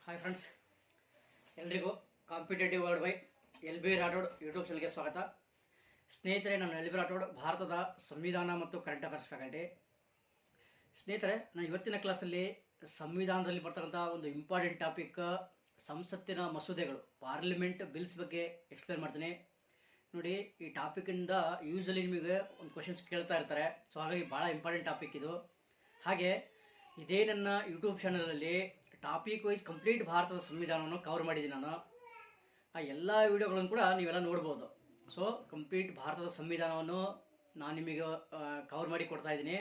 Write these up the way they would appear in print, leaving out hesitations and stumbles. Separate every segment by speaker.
Speaker 1: Hi friends, ಎಲ್ರಿಗೂ competitive world by L B Rathod YouTube ಚಾನಲ್ಗೆ ಸ್ವಾಗತ. ಸ್ನೇಹಿತರೆ, ನಾನು ಎಲ್ ಬಿ ರಾಠೋಡ್, ಭಾರತದ ಸಂವಿಧಾನ ಮತ್ತು ಕರೆಂಟ್ ಅಫೇರ್ಸ್ ಫ್ಯಾಕಲ್ಟಿ. ಸ್ನೇಹಿತರೆ, ನಾನು ಇವತ್ತಿನ ಕ್ಲಾಸಲ್ಲಿ ಸಂವಿಧಾನದಲ್ಲಿ ಬರ್ತಕ್ಕಂಥ ಒಂದು ಇಂಪಾರ್ಟೆಂಟ್ ಟಾಪಿಕ್ ಸಂಸತ್ತಿನ ಮಸೂದೆಗಳು, ಪಾರ್ಲಿಮೆಂಟ್ ಬಿಲ್ಸ್ ಬಗ್ಗೆ ಎಕ್ಸ್ಪ್ಲೇನ್ ಮಾಡ್ತೀನಿ. ನೋಡಿ, ಈ ಟಾಪಿಕಿಂದ ಯೂಶಲಿ ನಿಮಗೆ ಒಂದು ಕ್ವಶನ್ಸ್ ಕೇಳ್ತಾ ಇರ್ತಾರೆ. ಸೊ ಹಾಗಾಗಿ ಭಾಳ ಇಂಪಾರ್ಟೆಂಟ್ ಟಾಪಿಕ್ ಇದು. ಹಾಗೆ ಇದೇ ನನ್ನ ಯೂಟ್ಯೂಬ್ ಚಾನಲಲ್ಲಿ ಟಾಪಿಕ್ ವೈಸ್ ಕಂಪ್ಲೀಟ್ ಭಾರತದ ಸಂವಿಧಾನವನ್ನು ಕವರ್ ಮಾಡಿದ್ದೀನಿ ನಾನು. ಆ ಎಲ್ಲ ವಿಡಿಯೋಗಳನ್ನು ಕೂಡ ನೀವೆಲ್ಲ ನೋಡ್ಬೋದು. ಸೊ ಕಂಪ್ಲೀಟ್ ಭಾರತದ ಸಂವಿಧಾನವನ್ನು ನಾನು ನಿಮಗೆ ಕವರ್ ಮಾಡಿ ಕೊಡ್ತಾ ಇದ್ದೀನಿ.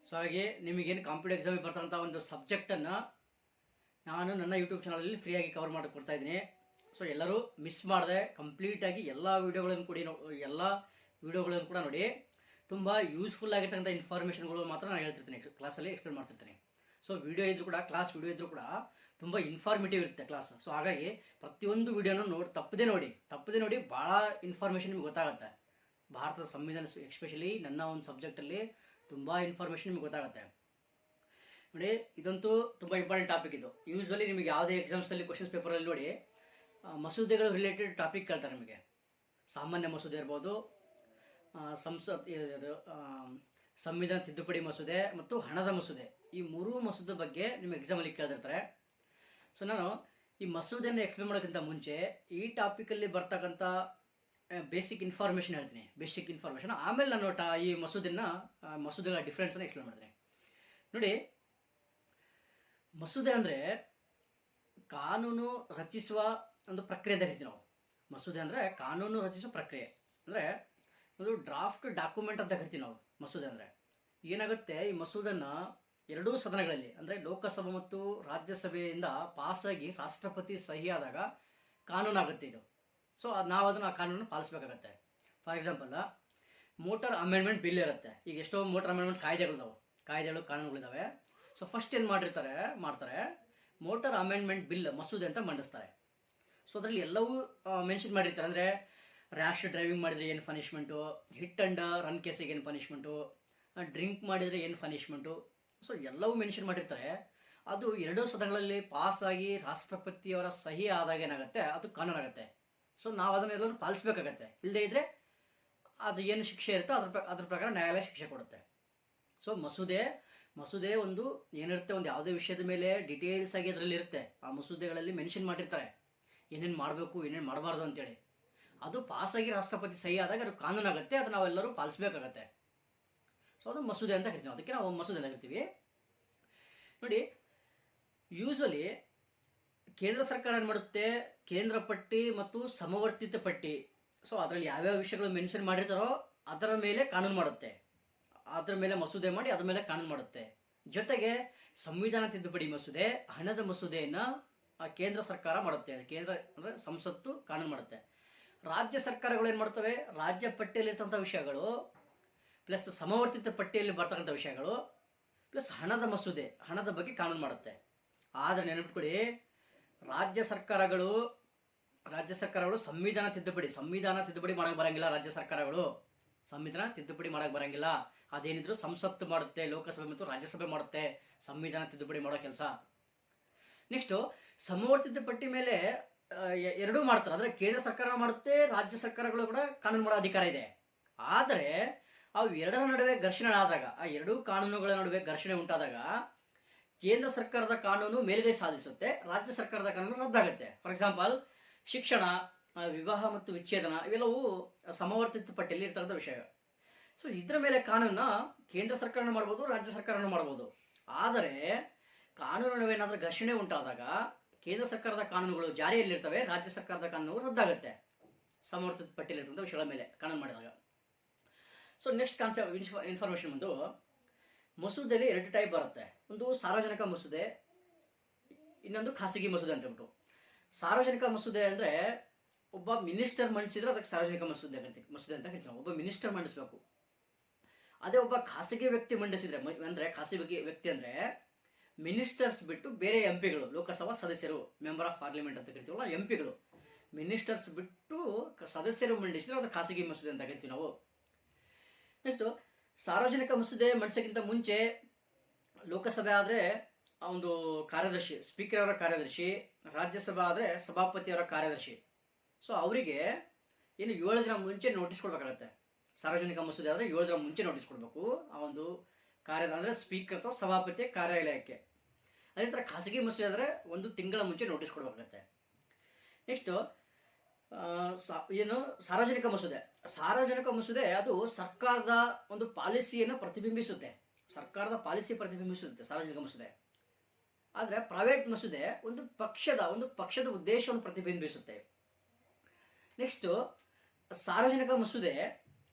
Speaker 1: ಸೊ ಹಾಗೆ ನಿಮಗೇನು ಕಾಂಪಿಟೇಟಿವ್ ಎಕ್ಸಾಮಿಗೆ ಬರ್ತಕ್ಕಂಥ ಒಂದು ಸಬ್ಜೆಕ್ಟನ್ನು ನಾನು ನನ್ನ ಯೂಟ್ಯೂಬ್ ಚಾನಲಲ್ಲಿ ಫ್ರೀಯಾಗಿ ಕವರ್ ಮಾಡಿ ಕೊಡ್ತಾ ಇದ್ದೀನಿ. ಸೊ ಎಲ್ಲರೂ ಮಿಸ್ ಮಾಡದೆ ಕಂಪ್ಲೀಟಾಗಿ ಎಲ್ಲ ವೀಡಿಯೋಗಳನ್ನು ಕೂಡ ನೋಡಿ. ತುಂಬ ಯೂಸ್ಫುಲ್ ಆಗಿರ್ತಕ್ಕಂಥ ಇನ್ಫಾರ್ಮೇಷನ್ಗಳು ಮಾತ್ರ ನಾನು ಹೇಳ್ತಿರ್ತೀನಿ, ಕ್ಲಾಸಲ್ಲಿ ಎಕ್ಸ್ಪ್ಲೇನ್ ಮಾಡ್ತಿರ್ತೀನಿ. ಸೊ ವಿಡಿಯೋ ಇದ್ರೂ ಕೂಡ, ಕ್ಲಾಸ್ ವಿಡಿಯೋ ಇದ್ರೂ ಕೂಡ ತುಂಬ ಇನ್ಫಾರ್ಮೇಟಿವ್ ಇರುತ್ತೆ ಕ್ಲಾಸ್. ಸೊ ಹಾಗಾಗಿ ಪ್ರತಿಯೊಂದು ವಿಡಿಯೋನ ತಪ್ಪದೇ ನೋಡಿ, ಭಾಳ ಇನ್ಫಾರ್ಮೇಷನ್ ನಿಮ್ಗೆ ಗೊತ್ತಾಗುತ್ತೆ. ಭಾರತದ ಸಂವಿಧಾನ ಎಸ್ಪೆಷಲಿ ನನ್ನ ಒಂದು ಸಬ್ಜೆಕ್ಟಲ್ಲಿ ತುಂಬ ಇನ್ಫಾರ್ಮೇಷನ್ ನಿಮ್ಗೆ ಗೊತ್ತಾಗುತ್ತೆ. ನೋಡಿ, ಇದಂತೂ ತುಂಬ ಇಂಪಾರ್ಟೆಂಟ್ ಟಾಪಿಕ್ ಇದು. ಯೂಶ್ವಲಿ ನಿಮಗೆ ಯಾವುದೇ ಎಕ್ಸಾಮ್ಸಲ್ಲಿ ಕ್ವಶನ್ಸ್ ಪೇಪರಲ್ಲಿ ನೋಡಿ ಮಸೂದೆಗಳು ರಿಲೇಟೆಡ್ ಟಾಪಿಕ್ ಕೇಳ್ತಾರೆ ನಿಮಗೆ. ಸಾಮಾನ್ಯ ಮಸೂದೆ ಇರ್ಬೋದು, ಸಂವಿಧಾನ ತಿದ್ದುಪಡಿ ಮಸೂದೆ ಮತ್ತು ಹಣದ ಮಸೂದೆ, ಈ ಮೂರೂ ಮಸೂದೆ ಬಗ್ಗೆ ನಿಮ್ಮ ಎಕ್ಸಾಮಲ್ಲಿ ಕೇಳ್ತಿರ್ತಾರೆ. ಸೊ ನಾನು ಈ ಮಸೂದೆಯನ್ನು ಎಕ್ಸ್ಪ್ಲೇನ್ ಮಾಡೋಕ್ಕಿಂತ ಮುಂಚೆ ಈ ಟಾಪಿಕಲ್ಲಿ ಬರ್ತಕ್ಕಂಥ ಬೇಸಿಕ್ ಇನ್ಫಾರ್ಮೇಷನ್ ಹೇಳ್ತೀನಿ, ಬೇಸಿಕ್ ಇನ್ಫಾರ್ಮೇಷನ್. ಆಮೇಲೆ ನಾನು ಈ ಮಸೂದೆಗಳ ಡಿಫ್ರೆನ್ಸನ್ನು ಎಕ್ಸ್ಪ್ಲೇನ್ ಮಾಡ್ತೀನಿ. ನೋಡಿ, ಮಸೂದೆ ಅಂದರೆ ಕಾನೂನು ರಚಿಸುವ ಒಂದು ಪ್ರಕ್ರಿಯೆ ಅಂತ ಹೇಳ್ತೀವಿ ನಾವು. ಮಸೂದೆ ಅಂದರೆ ಕಾನೂನು ರಚಿಸುವ ಪ್ರಕ್ರಿಯೆ, ಅಂದರೆ ಒಂದು ಡ್ರಾಫ್ಟ್ ಡಾಕ್ಯುಮೆಂಟ್ ಅಂತ ಕರಿತೀವಿ ನಾವು. ಮಸೂದೆ ಅಂದರೆ ಏನಾಗುತ್ತೆ, ಈ ಮಸೂದನ್ನು ಎರಡೂ ಸದನಗಳಲ್ಲಿ ಅಂದರೆ ಲೋಕಸಭೆ ಮತ್ತು ರಾಜ್ಯಸಭೆಯಿಂದ ಪಾಸಾಗಿ ರಾಷ್ಟ್ರಪತಿ ಸಹಿ ಆದಾಗ ಕಾನೂನಾಗುತ್ತೆ ಇದು. ಸೊ ನಾವು ಅದನ್ನು ಆ ಕಾನೂನನ್ನು ಪಾಲಿಸಬೇಕಾಗತ್ತೆ. For example, motor amendment bill ಇರುತ್ತೆ. ಈಗ ಎಷ್ಟೋ ಮೋಟಾರ್ ಅಮೆಂಡ್ಮೆಂಟ್ ಕಾಯ್ದೆಗಳು ಕಾನೂನುಗಳಿದ್ದಾವೆ. ಸೊ ಫಸ್ಟ್ ಏನು ಮಾಡ್ತಾರೆ, ಮೋಟಾರ್ ಅಮೆಂಡ್ಮೆಂಟ್ ಬಿಲ್ ಮಸೂದೆ ಅಂತ ಮಂಡಿಸ್ತಾರೆ. ಸೊ ಅದರಲ್ಲಿ ಎಲ್ಲವೂ ಮೆನ್ಷನ್ ಮಾಡಿರ್ತಾರೆ. ಅಂದರೆ ರ್ಯಾಶ್ ಡ್ರೈವಿಂಗ್ ಮಾಡಿದರೆ ಏನು ಪನಿಷ್ಮೆಂಟು, ಹಿಟ್ ಆ್ಯಂಡ್ ರನ್ ಕೇಸಿಗೆ ಏನು ಪನಿಷ್ಮೆಂಟು, ಡ್ರಿಂಕ್ ಮಾಡಿದರೆ ಏನು ಪನಿಷ್ಮೆಂಟು. ಸೊ ಎಲ್ಲವೂ ಮೆನ್ಷನ್ ಮಾಡಿರ್ತಾರೆ. ಅದು ಎರಡೂ ಸದನಗಳಲ್ಲಿ ಪಾಸಾಗಿ ರಾಷ್ಟ್ರಪತಿಯವರ ಸಹಿ ಆದಾಗ ಏನಾಗುತ್ತೆ, ಅದು ಕಾನೂನಾಗುತ್ತೆ. ಸೊ ನಾವು ಅದನ್ನೆಲ್ಲರೂ ಪಾಲಿಸಬೇಕಾಗತ್ತೆ. ಇಲ್ಲದೇ ಇದ್ದರೆ ಅದು ಏನು ಶಿಕ್ಷೆ ಇರುತ್ತೋ ಅದ್ರ ಪ್ರಕಾರ ನ್ಯಾಯಾಲಯ ಶಿಕ್ಷೆ ಕೊಡುತ್ತೆ. ಸೊ ಮಸೂದೆ ಒಂದು ಏನಿರುತ್ತೆ, ಒಂದು ಯಾವುದೇ ವಿಷಯದ ಮೇಲೆ ಡೀಟೇಲ್ಸ್ ಆಗಿ ಅದರಲ್ಲಿ ಇರುತ್ತೆ. ಆ ಮಸೂದೆಗಳಲ್ಲಿ ಮೆನ್ಷನ್ ಮಾಡಿರ್ತಾರೆ ಏನೇನು ಮಾಡಬೇಕು, ಏನೇನು ಮಾಡಬಾರ್ದು ಅಂತೇಳಿ. ಅದು ಪಾಸಾಗಿ ರಾಷ್ಟ್ರಪತಿ ಸಹಿ ಆದಾಗ ಅದು ಕಾನೂನಾಗುತ್ತೆ. ಅದು ನಾವೆಲ್ಲರೂ ಪಾಲಿಸಬೇಕಾಗತ್ತೆ. ಸೊ ಅದು ಮಸೂದೆ ಅಂತ ಕರಿತೀವಿ, ಅದಕ್ಕೆ ನಾವು ಮಸೂದೆ ಅಂತ ಕರಿತೀವಿ. ನೋಡಿ, ಯೂಶ್ವಲಿ ಕೇಂದ್ರ ಸರ್ಕಾರ ಏನು ಮಾಡುತ್ತೆ, ಕೇಂದ್ರ ಪಟ್ಟಿ ಮತ್ತು ಸಮವರ್ತಿತ ಪಟ್ಟಿ, ಸೊ ಅದರಲ್ಲಿ ಯಾವ್ಯಾವ ವಿಷಯಗಳು ಮೆನ್ಷನ್ ಮಾಡಿರ್ತಾರೋ ಅದರ ಮೇಲೆ ಕಾನೂನು ಮಾಡುತ್ತೆ. ಅದರ ಮೇಲೆ ಮಸೂದೆ ಮಾಡಿ ಅದ್ರ ಮೇಲೆ ಕಾನೂನು ಮಾಡುತ್ತೆ. ಜೊತೆಗೆ ಸಂವಿಧಾನ ತಿದ್ದುಪಡಿ ಮಸೂದೆ, ಹಣದ ಮಸೂದೆಯನ್ನು ಕೇಂದ್ರ ಸರ್ಕಾರ ಮಾಡುತ್ತೆ. ಕೇಂದ್ರ ಅಂದರೆ ಸಂಸತ್ತು ಕಾನೂನು ಮಾಡುತ್ತೆ. ರಾಜ್ಯ ಸರ್ಕಾರಗಳು ಏನು ಮಾಡ್ತವೆ, ರಾಜ್ಯ ಪಟ್ಟಿಯಲ್ಲಿರ್ತಕ್ಕಂಥ ವಿಷಯಗಳು ಪ್ಲಸ್ ಸಮವರ್ತಿತ ಪಟ್ಟಿಯಲ್ಲಿ ಬರ್ತಕ್ಕಂಥ ವಿಷಯಗಳು ಪ್ಲಸ್ ಹಣದ ಮಸೂದೆ, ಹಣದ ಬಗ್ಗೆ ಕಾನೂನು ಮಾಡುತ್ತೆ. ಆದರೆ ನೆನಪಿಟ್ಕೊಳ್ಳಿ, ರಾಜ್ಯ ಸರ್ಕಾರಗಳು ಸಂವಿಧಾನ ತಿದ್ದುಪಡಿ ಮಾಡಕ್ಕೆ ಬರಂಗಿಲ್ಲ. ಸಂವಿಧಾನ ತಿದ್ದುಪಡಿ ಮಾಡಕ್ಕೆ ಬರಂಗಿಲ್ಲ. ಅದೇನಿದ್ರು ಸಂಸತ್ತು ಮಾಡುತ್ತೆ, ಲೋಕಸಭೆ ಮತ್ತು ರಾಜ್ಯಸಭೆ ಮಾಡುತ್ತೆ ಸಂವಿಧಾನ ತಿದ್ದುಪಡಿ ಮಾಡೋ ಕೆಲಸ. ನೆಕ್ಸ್ಟು ಸಮವರ್ತಿತ ಪಟ್ಟಿ ಮೇಲೆ ಎರಡೂ ಮಾಡ್ತಾರೆ. ಅಂದರೆ ಕೇಂದ್ರ ಸರ್ಕಾರ ಮಾಡುತ್ತೆ, ರಾಜ್ಯ ಸರ್ಕಾರಗಳು ಕೂಡ ಕಾನೂನು ಮಾಡೋ ಅಧಿಕಾರ ಇದೆ. ಆದರೆ ಅವು ಎರಡರ ನಡುವೆ ಘರ್ಷಣೆ ಆದಾಗ, ಆ ಎರಡೂ ಕಾನೂನುಗಳ ನಡುವೆ ಘರ್ಷಣೆ ಉಂಟಾದಾಗ ಕೇಂದ್ರ ಸರ್ಕಾರದ ಕಾನೂನು ಮೇಲುಗೈ ಸಾಧಿಸುತ್ತೆ, ರಾಜ್ಯ ಸರ್ಕಾರದ ಕಾನೂನು ರದ್ದಾಗುತ್ತೆ. ಫಾರ್ ಎಕ್ಸಾಂಪಲ್, ಶಿಕ್ಷಣ, ವಿವಾಹ ಮತ್ತು ವಿಚ್ಛೇದನ ಇವೆಲ್ಲವೂ ಸಮವರ್ತಿತ ಪಟ್ಟಿಯಲ್ಲಿ ಇರ್ತಕ್ಕಂಥ ವಿಷಯ. ಸೊ ಇದರ ಮೇಲೆ ಕಾನೂನ ಕೇಂದ್ರ ಸರ್ಕಾರನೂ ಮಾಡ್ಬೋದು, ರಾಜ್ಯ ಸರ್ಕಾರನೂ ಮಾಡ್ಬೋದು. ಆದರೆ ಕಾನೂನು ನಡುವೆ ಏನಾದರೂ ಘರ್ಷಣೆ ಉಂಟಾದಾಗ ಕೇಂದ್ರ ಸರ್ಕಾರದ ಕಾನೂನುಗಳು ಜಾರಿಯಲ್ಲಿರ್ತವೆ, ರಾಜ್ಯ ಸರ್ಕಾರದ ಕಾನೂನು ರದ್ದಾಗುತ್ತೆ ಸಮವರ್ತಿತ ಪಟ್ಟಿಯಲ್ಲಿರ್ತಕ್ಕಂಥ ವಿಷಯಗಳ ಮೇಲೆ ಕಾನೂನು ಮಾಡಿದಾಗ. ಸೊ ನೆಕ್ಸ್ಟ್ ಕಾನ್ಸೆಪ್ಟ್ ಇನ್ಫಾರ್ಮೇಷನ್ ಬಂದು, ಮಸೂದೆಯಲ್ಲಿ ಎರಡು ಟೈಪ್ ಬರುತ್ತೆ. ಒಂದು ಸಾರ್ವಜನಿಕ ಮಸೂದೆ, ಇನ್ನೊಂದು ಖಾಸಗಿ ಮಸೂದೆ ಅಂತ ಹೇಳ್ಬಿಟ್ಟು. ಸಾರ್ವಜನಿಕ ಮಸೂದೆ ಅಂದರೆ ಒಬ್ಬ ಮಿನಿಸ್ಟರ್ ಮಂಡಿಸಿದ್ರೆ ಅದಕ್ಕೆ ಸಾರ್ವಜನಿಕ ಮಸೂದೆ ಅಂತ ಹೇಳ್ತೀವಿ. ಒಬ್ಬ ಮಿನಿಸ್ಟರ್ ಮಂಡಿಸಬೇಕು. ಅದೇ ಒಬ್ಬ ಖಾಸಗಿ ವ್ಯಕ್ತಿ ಮಂಡಿಸಿದ್ರೆ, ಅಂದರೆ ಖಾಸಗಿ ವ್ಯಕ್ತಿ ಅಂದರೆ ಮಿನಿಸ್ಟರ್ಸ್ ಬಿಟ್ಟು ಬೇರೆ ಎಂಪಿಗಳು, ಲೋಕಸಭಾ ಸದಸ್ಯರು, ಮೆಂಬರ್ ಆಫ್ ಪಾರ್ಲಿಮೆಂಟ್ ಅಂತ ಕರಿತೀವಲ್ಲ, ಎಂಪಿಗಳು, ಮಿನಿಸ್ಟರ್ಸ್ ಬಿಟ್ಟು ಸದಸ್ಯರು ಮಂಡಿಸಿದ್ರೆ ಅದು ಖಾಸಗಿ ಮಸೂದೆ ಅಂತ ಕರಿತೀವಿ ನಾವು. ನೆಕ್ಸ್ಟು ಸಾರ್ವಜನಿಕ ಮಸೂದೆ ಮಂಡಿಸೋಕ್ಕಿಂತ ಮುಂಚೆ ಲೋಕಸಭೆ ಆದರೆ ಆ ಒಂದು ಕಾರ್ಯದರ್ಶಿ, ಸ್ಪೀಕರ್ ಅವರ ಕಾರ್ಯದರ್ಶಿ, ರಾಜ್ಯಸಭಾ ಆದರೆ ಸಭಾಪತಿಯವರ ಕಾರ್ಯದರ್ಶಿ. ಸೊ ಅವರಿಗೆ ಏನು 7 ದಿನ ಮುಂಚೆ ನೋಟಿಸ್ ಕೊಡಬೇಕಾಗತ್ತೆ. ಸಾರ್ವಜನಿಕ ಮಸೂದೆ ಆದರೆ 7 ದಿನ ಮುಂಚೆ ನೋಟಿಸ್ ಕೊಡಬೇಕು ಆ ಒಂದು ಅಂದರೆ ಸ್ಪೀಕರ್ ಅಥವಾ ಸಭಾಪತಿಯ ಕಾರ್ಯಾಲಯಕ್ಕೆ. ಅದೇ ಥರ ಖಾಸಗಿ ಮಸೂದೆ ಆದರೆ 1 ತಿಂಗಳ ಮುಂಚೆ ನೋಟಿಸ್ ಕೊಡಬೇಕಾಗತ್ತೆ. ನೆಕ್ಸ್ಟು ಏನು ಸಾರ್ವಜನಿಕ ಮಸೂದೆ. ಸಾರ್ವಜನಿಕ ಮಸೂದೆ ಅದು ಸರ್ಕಾರದ ಒಂದು ಪಾಲಿಸಿಯನ್ನು ಪ್ರತಿಬಿಂಬಿಸುತ್ತೆ. ಸರ್ಕಾರದ ಪಾಲಿಸಿ ಪ್ರತಿಬಿಂಬಿಸುತ್ತೆ ಸಾರ್ವಜನಿಕ ಮಸೂದೆ. ಆದರೆ ಪ್ರೈವೇಟ್ ಮಸೂದೆ ಒಂದು ಪಕ್ಷದ ಉದ್ದೇಶವನ್ನು ಪ್ರತಿಬಿಂಬಿಸುತ್ತೆ. ನೆಕ್ಸ್ಟು ಸಾರ್ವಜನಿಕ ಮಸೂದೆ.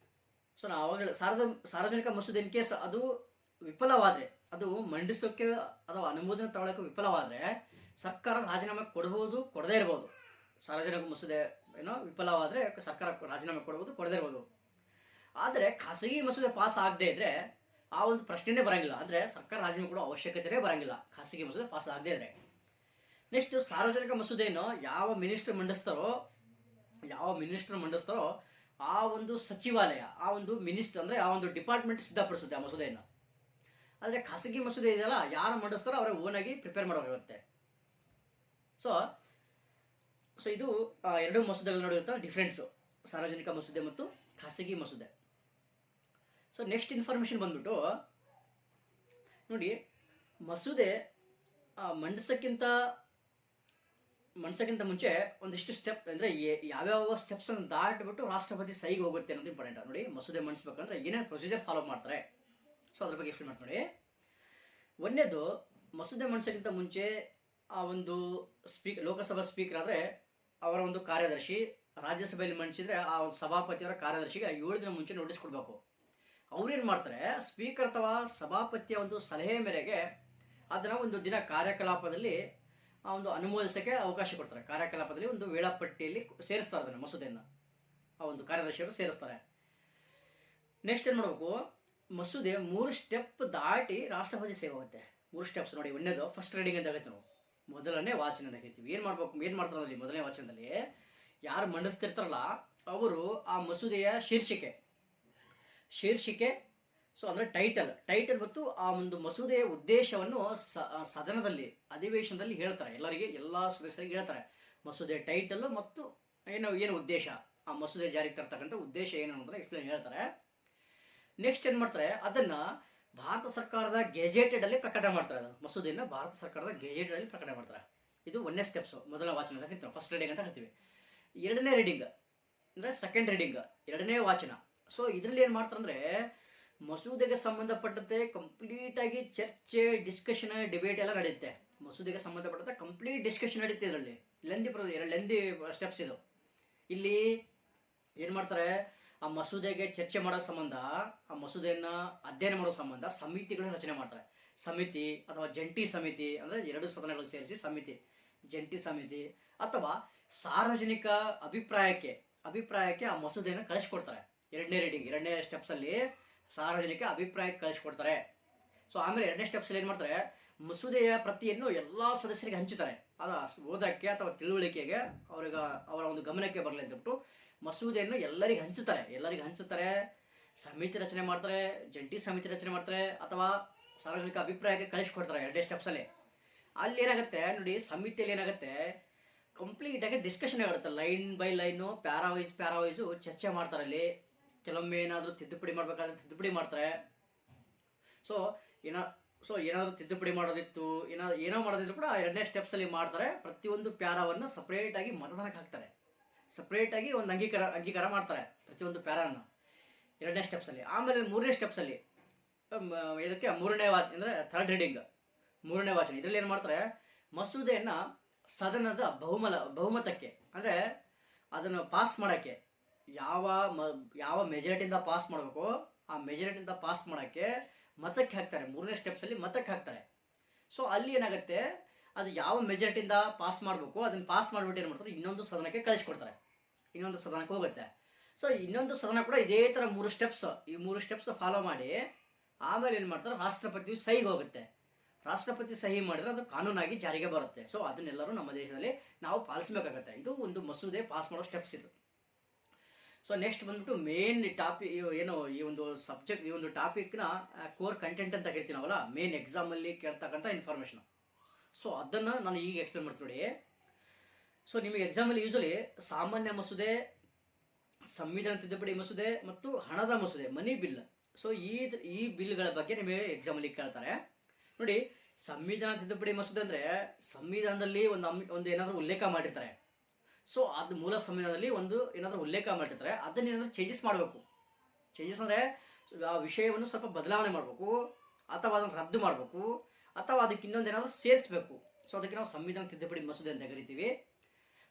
Speaker 1: ಸೊ ನಾವು ಅವಾಗಲೇ ಸಾರ್ವಜನಿಕ ಮಸೂದೆ ಇನ್ ಕೇಸ್ ಅದು ವಿಫಲವಾದರೆ, ಅದು ಮಂಡಿಸೋಕೆ ಅಥವಾ ಅನುಮೋದನೆ ತಗೊಳ್ಳೋಕೆ ವಿಫಲವಾದರೆ ಸರ್ಕಾರ ರಾಜೀನಾಮೆ ಕೊಡಬಹುದು, ಕೊಡದೇ ಇರಬಹುದು. ಸಾರ್ವಜನಿಕ ಮಸೂದೆ ವಿಫಲವಾದರೆ ಸರ್ಕಾರ ರಾಜೀನಾಮೆ ಕೊಡಬಹುದು, ಕೊಡದೇ ಇರಬಹುದು. ಆದರೆ ಖಾಸಗಿ ಮಸೂದೆ ಪಾಸ್ ಆಗದೆ ಇದ್ರೆ ಆ ಒಂದು ಪ್ರಶ್ನೆನೇ ಬರಂಗಿಲ್ಲ. ಅಂದರೆ ಸರ್ಕಾರ ರಾಜೀನಾಮೆ ಕೊಡೋ ಅವಶ್ಯಕತೆನೇ ಬರಂಗಿಲ್ಲ ಖಾಸಗಿ ಮಸೂದೆ ಪಾಸ್ ಆಗದೆ ಇದ್ರೆ. ನೆಕ್ಸ್ಟ್ ಸಾರ್ವಜನಿಕ ಮಸೂದೆಯನ್ನು ಯಾವ ಮಿನಿಸ್ಟರ್ ಮಂಡಿಸ್ತಾರೋ ಆ ಒಂದು ಸಚಿವಾಲಯ, ಆ ಒಂದು ಮಿನಿಸ್ಟರ್ ಅಂದರೆ ಆ ಒಂದು ಡಿಪಾರ್ಟ್ಮೆಂಟ್ ಸಿದ್ಧಪಡಿಸುತ್ತೆ ಆ ಮಸೂದೆಯನ್ನು. ಆದರೆ ಖಾಸಗಿ ಮಸೂದೆ ಇದೆಯಲ್ಲ, ಯಾರು ಮಂಡಿಸ್ತಾರೋ ಅವರೇ ಓನಾಗಿ ಪ್ರಿಪೇರ್ ಮಾಡಬೇಕಾಗುತ್ತೆ. ಸೊ ಇದು 2 ಮಸೂದೆಗಳ ನಡುವೆ ಡಿಫ್ರೆನ್ಸು, ಸಾರ್ವಜನಿಕ ಮಸೂದೆ ಮತ್ತು ಖಾಸಗಿ ಮಸೂದೆ. ಸೊ ನೆಕ್ಸ್ಟ್ ಇನ್ಫಾರ್ಮೇಶನ್ ಬಂದ್ಬಿಟ್ಟು ನೋಡಿ, ಮಸೂದೆ ಮಂಡಿಸೋಕ್ಕಿಂತ ಮುಂಚೆ ಒಂದಿಷ್ಟು ಸ್ಟೆಪ್, ಅಂದರೆ ಯಾವ್ಯಾವ ಸ್ಟೆಪ್ಸ್ ಅನ್ನು ದಾಟಿಬಿಟ್ಟು ರಾಷ್ಟ್ರಪತಿ ಸೈಗೆ ಹೋಗುತ್ತೆ ಅನ್ನೋದು ಇಂಪಾರ್ಟೆಂಟ್. ನೋಡಿ, ಮಸೂದೆ ಮಂಡಿಸ್ಬೇಕಂದ್ರೆ ಏನೇನು ಪ್ರೊಸೀಜರ್ ಫಾಲೋ ಮಾಡ್ತಾರೆ, ಸೊ ಅದ್ರ ಬಗ್ಗೆ ಎಕ್ಸ್ಪ್ಲೇನ್ ಮಾಡ್ತಾರೆ. ಒಂದೇದು, ಮಸೂದೆ ಮಂಡಿಸೋಕ್ಕಿಂತ ಮುಂಚೆ ಆ ಒಂದು ಲೋಕಸಭಾ ಸ್ಪೀಕರ್ ಆದರೆ ಅವರ ಒಂದು ಕಾರ್ಯದರ್ಶಿ, ರಾಜ್ಯಸಭೆಯಲ್ಲಿ ಮಂಡಿಸಿದ್ರೆ ಆ ಒಂದು ಸಭಾಪತಿಯವರ ಕಾರ್ಯದರ್ಶಿಗೆ 7 ದಿನ ಮುಂಚೆ ನೋಟಿಸ್ ಕೊಡಬೇಕು. ಅವ್ರೇನು ಮಾಡ್ತಾರೆ, ಸ್ಪೀಕರ್ ಅಥವಾ ಸಭಾಪತಿಯ ಒಂದು ಸಲಹೆ ಮೇರೆಗೆ ಅದನ್ನು ಒಂದು ದಿನ ಕಾರ್ಯಕಲಾಪದಲ್ಲಿ ಆ ಒಂದು ಅನುಮೋದಿಸೋಕ್ಕೆ ಅವಕಾಶ ಕೊಡ್ತಾರೆ. ಕಾರ್ಯಕಲಾಪದಲ್ಲಿ ಒಂದು ವೇಳಾಪಟ್ಟಿಯಲ್ಲಿ ಸೇರಿಸ್ತಾರೆ ಅದನ್ನು, ಮಸೂದೆಯನ್ನು ಆ ಒಂದು ಕಾರ್ಯದರ್ಶಿಯವರು ಸೇರಿಸ್ತಾರೆ. ನೆಕ್ಸ್ಟ್ ಏನು ಮಾಡಬೇಕು, ಮಸೂದೆ 3 ಸ್ಟೆಪ್ ದಾಟಿ ರಾಷ್ಟ್ರಪತಿ ಸೇವೆ ಹೋಗುತ್ತೆ. 3 ಸ್ಟೆಪ್ಸ್ ನೋಡಿ. ಒಂದೇದು ಫಸ್ಟ್ ರೀಡಿಂಗ್ ಅಂತ ಹೇಳ್ತೀವಿ ನಾವು, ಮೊದಲನೇ ವಾಚನ ಅಂತ ಹೇಳ್ತೀವಿ. ಏನು ಮಾಡ್ತಾರೆ ಅಲ್ಲಿ ಮೊದಲನೇ ವಾಚನದಲ್ಲಿ ಯಾರು ಮಂಡಿಸ್ತಿರ್ತಾರಲ್ಲ ಅವರು ಆ ಮಸೂದೆಯ ಶೀರ್ಷಿಕೆ ಸೊ ಅಂದರೆ ಟೈಟಲ್ ಮತ್ತು ಆ ಒಂದು ಮಸೂದೆಯ ಉದ್ದೇಶವನ್ನು ಸದನದಲ್ಲಿ, ಅಧಿವೇಶನದಲ್ಲಿ ಹೇಳ್ತಾರೆ. ಎಲ್ಲ ಸದಸ್ಯರಿಗೆ ಹೇಳ್ತಾರೆ ಮಸೂದೆ ಟೈಟಲ್ ಮತ್ತು ಏನು ಉದ್ದೇಶ, ಆ ಮಸೂದೆ ಜಾರಿಗೆ ತರ್ತಕ್ಕಂಥ ಉದ್ದೇಶ ಏನು ಅನ್ನೋದನ್ನ ಎಕ್ಸ್ಪ್ಲೇನ್ ಹೇಳ್ತಾರೆ. ನೆಕ್ಸ್ಟ್ ಏನು ಮಾಡ್ತಾರೆ, ಅದನ್ನು ಭಾರತ ಸರ್ಕಾರದ ಗೆಜೆಟೆಡ್ ಅಲ್ಲಿ ಪ್ರಕಟ ಮಾಡ್ತಾರೆ. ಅದು ಮಸೂದೆಯನ್ನು ಭಾರತ ಸರ್ಕಾರದ ಗೆಜೆಟೆಡ್ ಅಲ್ಲಿ ಪ್ರಕಟ ಮಾಡ್ತಾರೆ. ಇದು 1ನೇ ಸ್ಟೆಪ್ಸ್, ಮೊದಲ ವಾಚನ ಅಂತ ಹೇಳ್ತೀವಿ, ಫಸ್ಟ್ ರೀಡಿಂಗ್ ಅಂತ ಹೇಳ್ತೀವಿ. 2ನೇ ರೀಡಿಂಗ್ ಅಂದರೆ ಸೆಕೆಂಡ್ ರೀಡಿಂಗ್, 2ನೇ ವಾಚನ. ಸೊ ಇದರಲ್ಲಿ ಏನು ಮಾಡ್ತಾರೆ ಅಂದರೆ, ಮಸೂದೆಗೆ ಸಂಬಂಧಪಟ್ಟಂತೆ ಕಂಪ್ಲೀಟ್ ಆಗಿ ಚರ್ಚೆ, ಡಿಸ್ಕಷನ್, ಡಿಬೇಟ್ ಎಲ್ಲ ನಡೆಯುತ್ತೆ. ಮಸೂದೆಗೆ ಸಂಬಂಧಪಟ್ಟಂತೆ ಕಂಪ್ಲೀಟ್ ಡಿಸ್ಕಷನ್ ನಡೀತೆ. ಇದರಲ್ಲಿ ಲೆಂದಿ ಸ್ಟೆಪ್ಸ್ ಇದು. ಇಲ್ಲಿ ಏನು ಮಾಡ್ತಾರೆ, ಆ ಮಸೂದೆಗೆ ಚರ್ಚೆ ಮಾಡೋ ಸಂಬಂಧ, ಆ ಮಸೂದೆಯನ್ನು ಅಧ್ಯಯನ ಮಾಡೋ ಸಂಬಂಧ ಸಮಿತಿಗಳನ್ನ ರಚನೆ ಮಾಡ್ತಾರೆ. ಸಮಿತಿ ಅಥವಾ ಜಂಟಿ ಸಮಿತಿ, ಅಂದರೆ 2 ಸದನಗಳು ಸೇರಿಸಿ ಸಮಿತಿ, ಜಂಟಿ ಸಮಿತಿ, ಅಥವಾ ಸಾರ್ವಜನಿಕ ಅಭಿಪ್ರಾಯಕ್ಕೆ ಆ ಮಸೂದೆಯನ್ನು ಕಳಿಸ್ಕೊಡ್ತಾರೆ. 2ನೇ ರೀಡಿಂಗ್, 2ನೇ ಸ್ಟೆಪ್ಸಲ್ಲಿ ಸಾರ್ವಜನಿಕ ಅಭಿಪ್ರಾಯಕ್ಕೆ ಕಳಿಸ್ಕೊಡ್ತಾರೆ. ಸೊ ಆಮೇಲೆ 2ನೇ ಸ್ಟೆಪ್ಸಲ್ಲಿ ಏನು ಮಾಡ್ತಾರೆ, ಮಸೂದೆಯ ಪ್ರತಿಯನ್ನು ಎಲ್ಲ ಸದಸ್ಯರಿಗೆ ಹಂಚುತ್ತಾರೆ. ಅದು ಓದಕ್ಕೆ ಅಥವಾ ತಿಳುವಳಿಕೆಗೆ ಅವರ ಒಂದು ಗಮನಕ್ಕೆ ಬರಲಿ ಅಂತಬಿಟ್ಟು ಮಸೂದೆಯನ್ನು ಎಲ್ಲರಿಗೆ ಹಂಚುತ್ತಾರೆ. ಸಮಿತಿ ರಚನೆ ಮಾಡ್ತಾರೆ, ಜಂಟಿ ಸಮಿತಿ ರಚನೆ ಮಾಡ್ತಾರೆ, ಅಥವಾ ಸಾರ್ವಜನಿಕ ಅಭಿಪ್ರಾಯಕ್ಕೆ ಕಳಿಸ್ಕೊಡ್ತಾರೆ 2ನೇ ಸ್ಟೆಪ್ಸಲ್ಲಿ. ಅಲ್ಲಿ ಏನಾಗುತ್ತೆ ನೋಡಿ, ಸಮಿತಿಯಲ್ಲಿ ಏನಾಗುತ್ತೆ, ಕಂಪ್ಲೀಟ್ ಆಗಿ ಡಿಸ್ಕಷನ್ ಆಗುತ್ತೆ. ಲೈನ್ ಬೈ ಲೈನು, ಪ್ಯಾರಾವೈಸು ಚರ್ಚೆ ಮಾಡ್ತಾರೆ. ಅಲ್ಲಿ ಕೆಲವೊಮ್ಮೆ ಏನಾದರೂ ತಿದ್ದುಪಡಿ ಮಾಡಬೇಕಾದ್ರೆ ತಿದ್ದುಪಡಿ ಮಾಡ್ತಾರೆ. ಸೊ ಏನಾದರೂ ತಿದ್ದುಪಡಿ ಮಾಡೋದಿತ್ತು, ಏನೋ ಮಾಡೋದಿದ್ರು ಕೂಡ 2ನೇ ಸ್ಟೆಪ್ಸಲ್ಲಿ ಮಾಡ್ತಾರೆ. ಪ್ರತಿಯೊಂದು ಪ್ಯಾರಾವನ್ನು ಸಪ್ರೇಟಾಗಿ ಮತದಾನಕ್ಕೆ ಹಾಕ್ತಾರೆ. ಸಪ್ರೇಟಾಗಿ ಒಂದು ಅಂಗೀಕಾರ ಮಾಡ್ತಾರೆ ಪ್ರತಿಯೊಂದು ಪ್ಯಾರಾನ್ನು 2ನೇ ಸ್ಟೆಪ್ಸಲ್ಲಿ. ಆಮೇಲೆ 3ನೇ ಸ್ಟೆಪ್ಸಲ್ಲಿ ಇದಕ್ಕೆ 3ನೇ ಅಂದರೆ ಥರ್ಡ್ ರೀಡಿಂಗ್, 3ನೇ ವಾಚನ. ಇದರಲ್ಲಿ ಏನು ಮಾಡ್ತಾರೆ, ಮಸೂದೆಯನ್ನು ಸದನದ ಬಹುಮತಕ್ಕೆ, ಅಂದರೆ ಅದನ್ನು ಪಾಸ್ ಮಾಡೋಕ್ಕೆ ಯಾವ ಮೆಜಾರಿಟಿಯಿಂದ ಪಾಸ್ ಮಾಡಬೇಕು ಆ ಮೆಜಾರಿಟಿಯಿಂದ ಪಾಸ್ ಮಾಡೋಕ್ಕೆ ಮತಕ್ಕೆ ಹಾಕ್ತಾರೆ. 3ನೇ ಸ್ಟೆಪ್ಸಲ್ಲಿ ಮತಕ್ಕೆ ಹಾಕ್ತಾರೆ. ಸೊ ಅಲ್ಲಿ ಏನಾಗುತ್ತೆ, ಅದು ಯಾವ ಮೆಜಾರಿಟಿಯಿಂದ ಪಾಸ್ ಮಾಡಬೇಕು ಅದನ್ನು ಪಾಸ್ ಮಾಡಿಬಿಟ್ಟು ಏನು ಮಾಡ್ತಾರೆ, ಇನ್ನೊಂದು ಸದನಕ್ಕೆ ಕಳಿಸ್ಕೊಡ್ತಾರೆ. ಇನ್ನೊಂದು ಸದನಕ್ಕೆ ಹೋಗುತ್ತೆ. ಸೊ ಇನ್ನೊಂದು ಸದನ ಕೂಡ ಇದೇ ಥರ 3 ಸ್ಟೆಪ್ಸ್, ಈ 3 ಸ್ಟೆಪ್ಸ್ ಫಾಲೋ ಮಾಡಿ ಆಮೇಲೆ ಏನು ಮಾಡ್ತಾರೆ, ರಾಷ್ಟ್ರಪತಿಯು ಸಹಿಗೆ ಹೋಗುತ್ತೆ. ರಾಷ್ಟ್ರಪತಿ ಸಹಿ ಮಾಡಿದ್ರೆ ಅದು ಕಾನೂನಾಗಿ ಜಾರಿಗೆ ಬರುತ್ತೆ. ಸೊ ಅದನ್ನೆಲ್ಲರೂ ನಮ್ಮ ದೇಶದಲ್ಲಿ ನಾವು ಪಾಲಿಸಬೇಕಾಗತ್ತೆ. ಇದು ಒಂದು ಮಸೂದೆ ಪಾಸ್ ಮಾಡೋ ಸ್ಟೆಪ್ಸ್ ಇದು. ಸೊ ನೆಕ್ಸ್ಟ್ ಬಂದ್ಬಿಟ್ಟು ಮೇನ್ ಟಾಪಿಕ್ ಏನು ಈ ಒಂದು ಸಬ್ಜೆಕ್ಟ್, ಈ ಒಂದು ಟಾಪಿಕ್ನ ಕೋರ್ ಕಂಟೆಂಟ್ ಅಂತ ಕರಿತೀವಿ ನಾವಲ್ಲ, ಮೇನ್ ಎಕ್ಸಾಮಲ್ಲಿ ಕೇಳ್ತಕ್ಕಂಥ ಇನ್ಫಾರ್ಮೇಷನ್. ಸೊ ಅದನ್ನು ನಾನು ಈಗ ಎಕ್ಸ್ಪ್ಲೇನ್ ಮಾಡ್ತೀನಿ ನೋಡಿ. ಸೊ ನಿಮಗೆ ಎಕ್ಸಾಮಲ್ಲಿ ಯೂಶಲಿ ಸಾಮಾನ್ಯ ಮಸೂದೆ, ಸಂವಿಧಾನ ತಿದ್ದುಪಡಿ ಮಸೂದೆ ಮತ್ತು ಹಣದ ಮಸೂದೆ, ಮನಿ ಬಿಲ್, ಸೊ ಈ ಬಿಲ್ಗಳ ಬಗ್ಗೆ ನಿಮಗೆ ಎಕ್ಸಾಮಲ್ಲಿ ಕೇಳ್ತಾರೆ ನೋಡಿ. ಸಂವಿಧಾನ ತಿದ್ದುಪಡಿ ಮಸೂದೆ ಅಂದರೆ ಸಂವಿಧಾನದಲ್ಲಿ ಒಂದು ಏನಾದರೂ ಉಲ್ಲೇಖ ಮಾಡಿರ್ತಾರೆ. ಸೊ ಅದು ಮೂಲ ಸಂವಿಧಾನದಲ್ಲಿ ಒಂದು ಏನಾದರೂ ಉಲ್ಲೇಖ ಮಾಡಿರ್ತಾರೆ, ಅದನ್ನ ಏನಾದರೂ ಚೇಂಜಸ್ ಮಾಡಬೇಕು. ಚೇಂಜಸ್ ಅಂದರೆ ಆ ವಿಷಯವನ್ನು ಸ್ವಲ್ಪ ಬದಲಾವಣೆ ಮಾಡಬೇಕು, ಅಥವಾ ಅದನ್ನು ರದ್ದು ಮಾಡಬೇಕು, ಅಥವಾ ಅದಕ್ಕೆ ಇನ್ನೊಂದು ಏನಾದರೂ ಸೇರಿಸಬೇಕು. ಸೊ ಅದಕ್ಕೆ ನಾವು ಸಂವಿಧಾನ ತಿದ್ದುಪಡಿ ಮಸೂದೆ ಅಂತ ಕರಿತೀವಿ.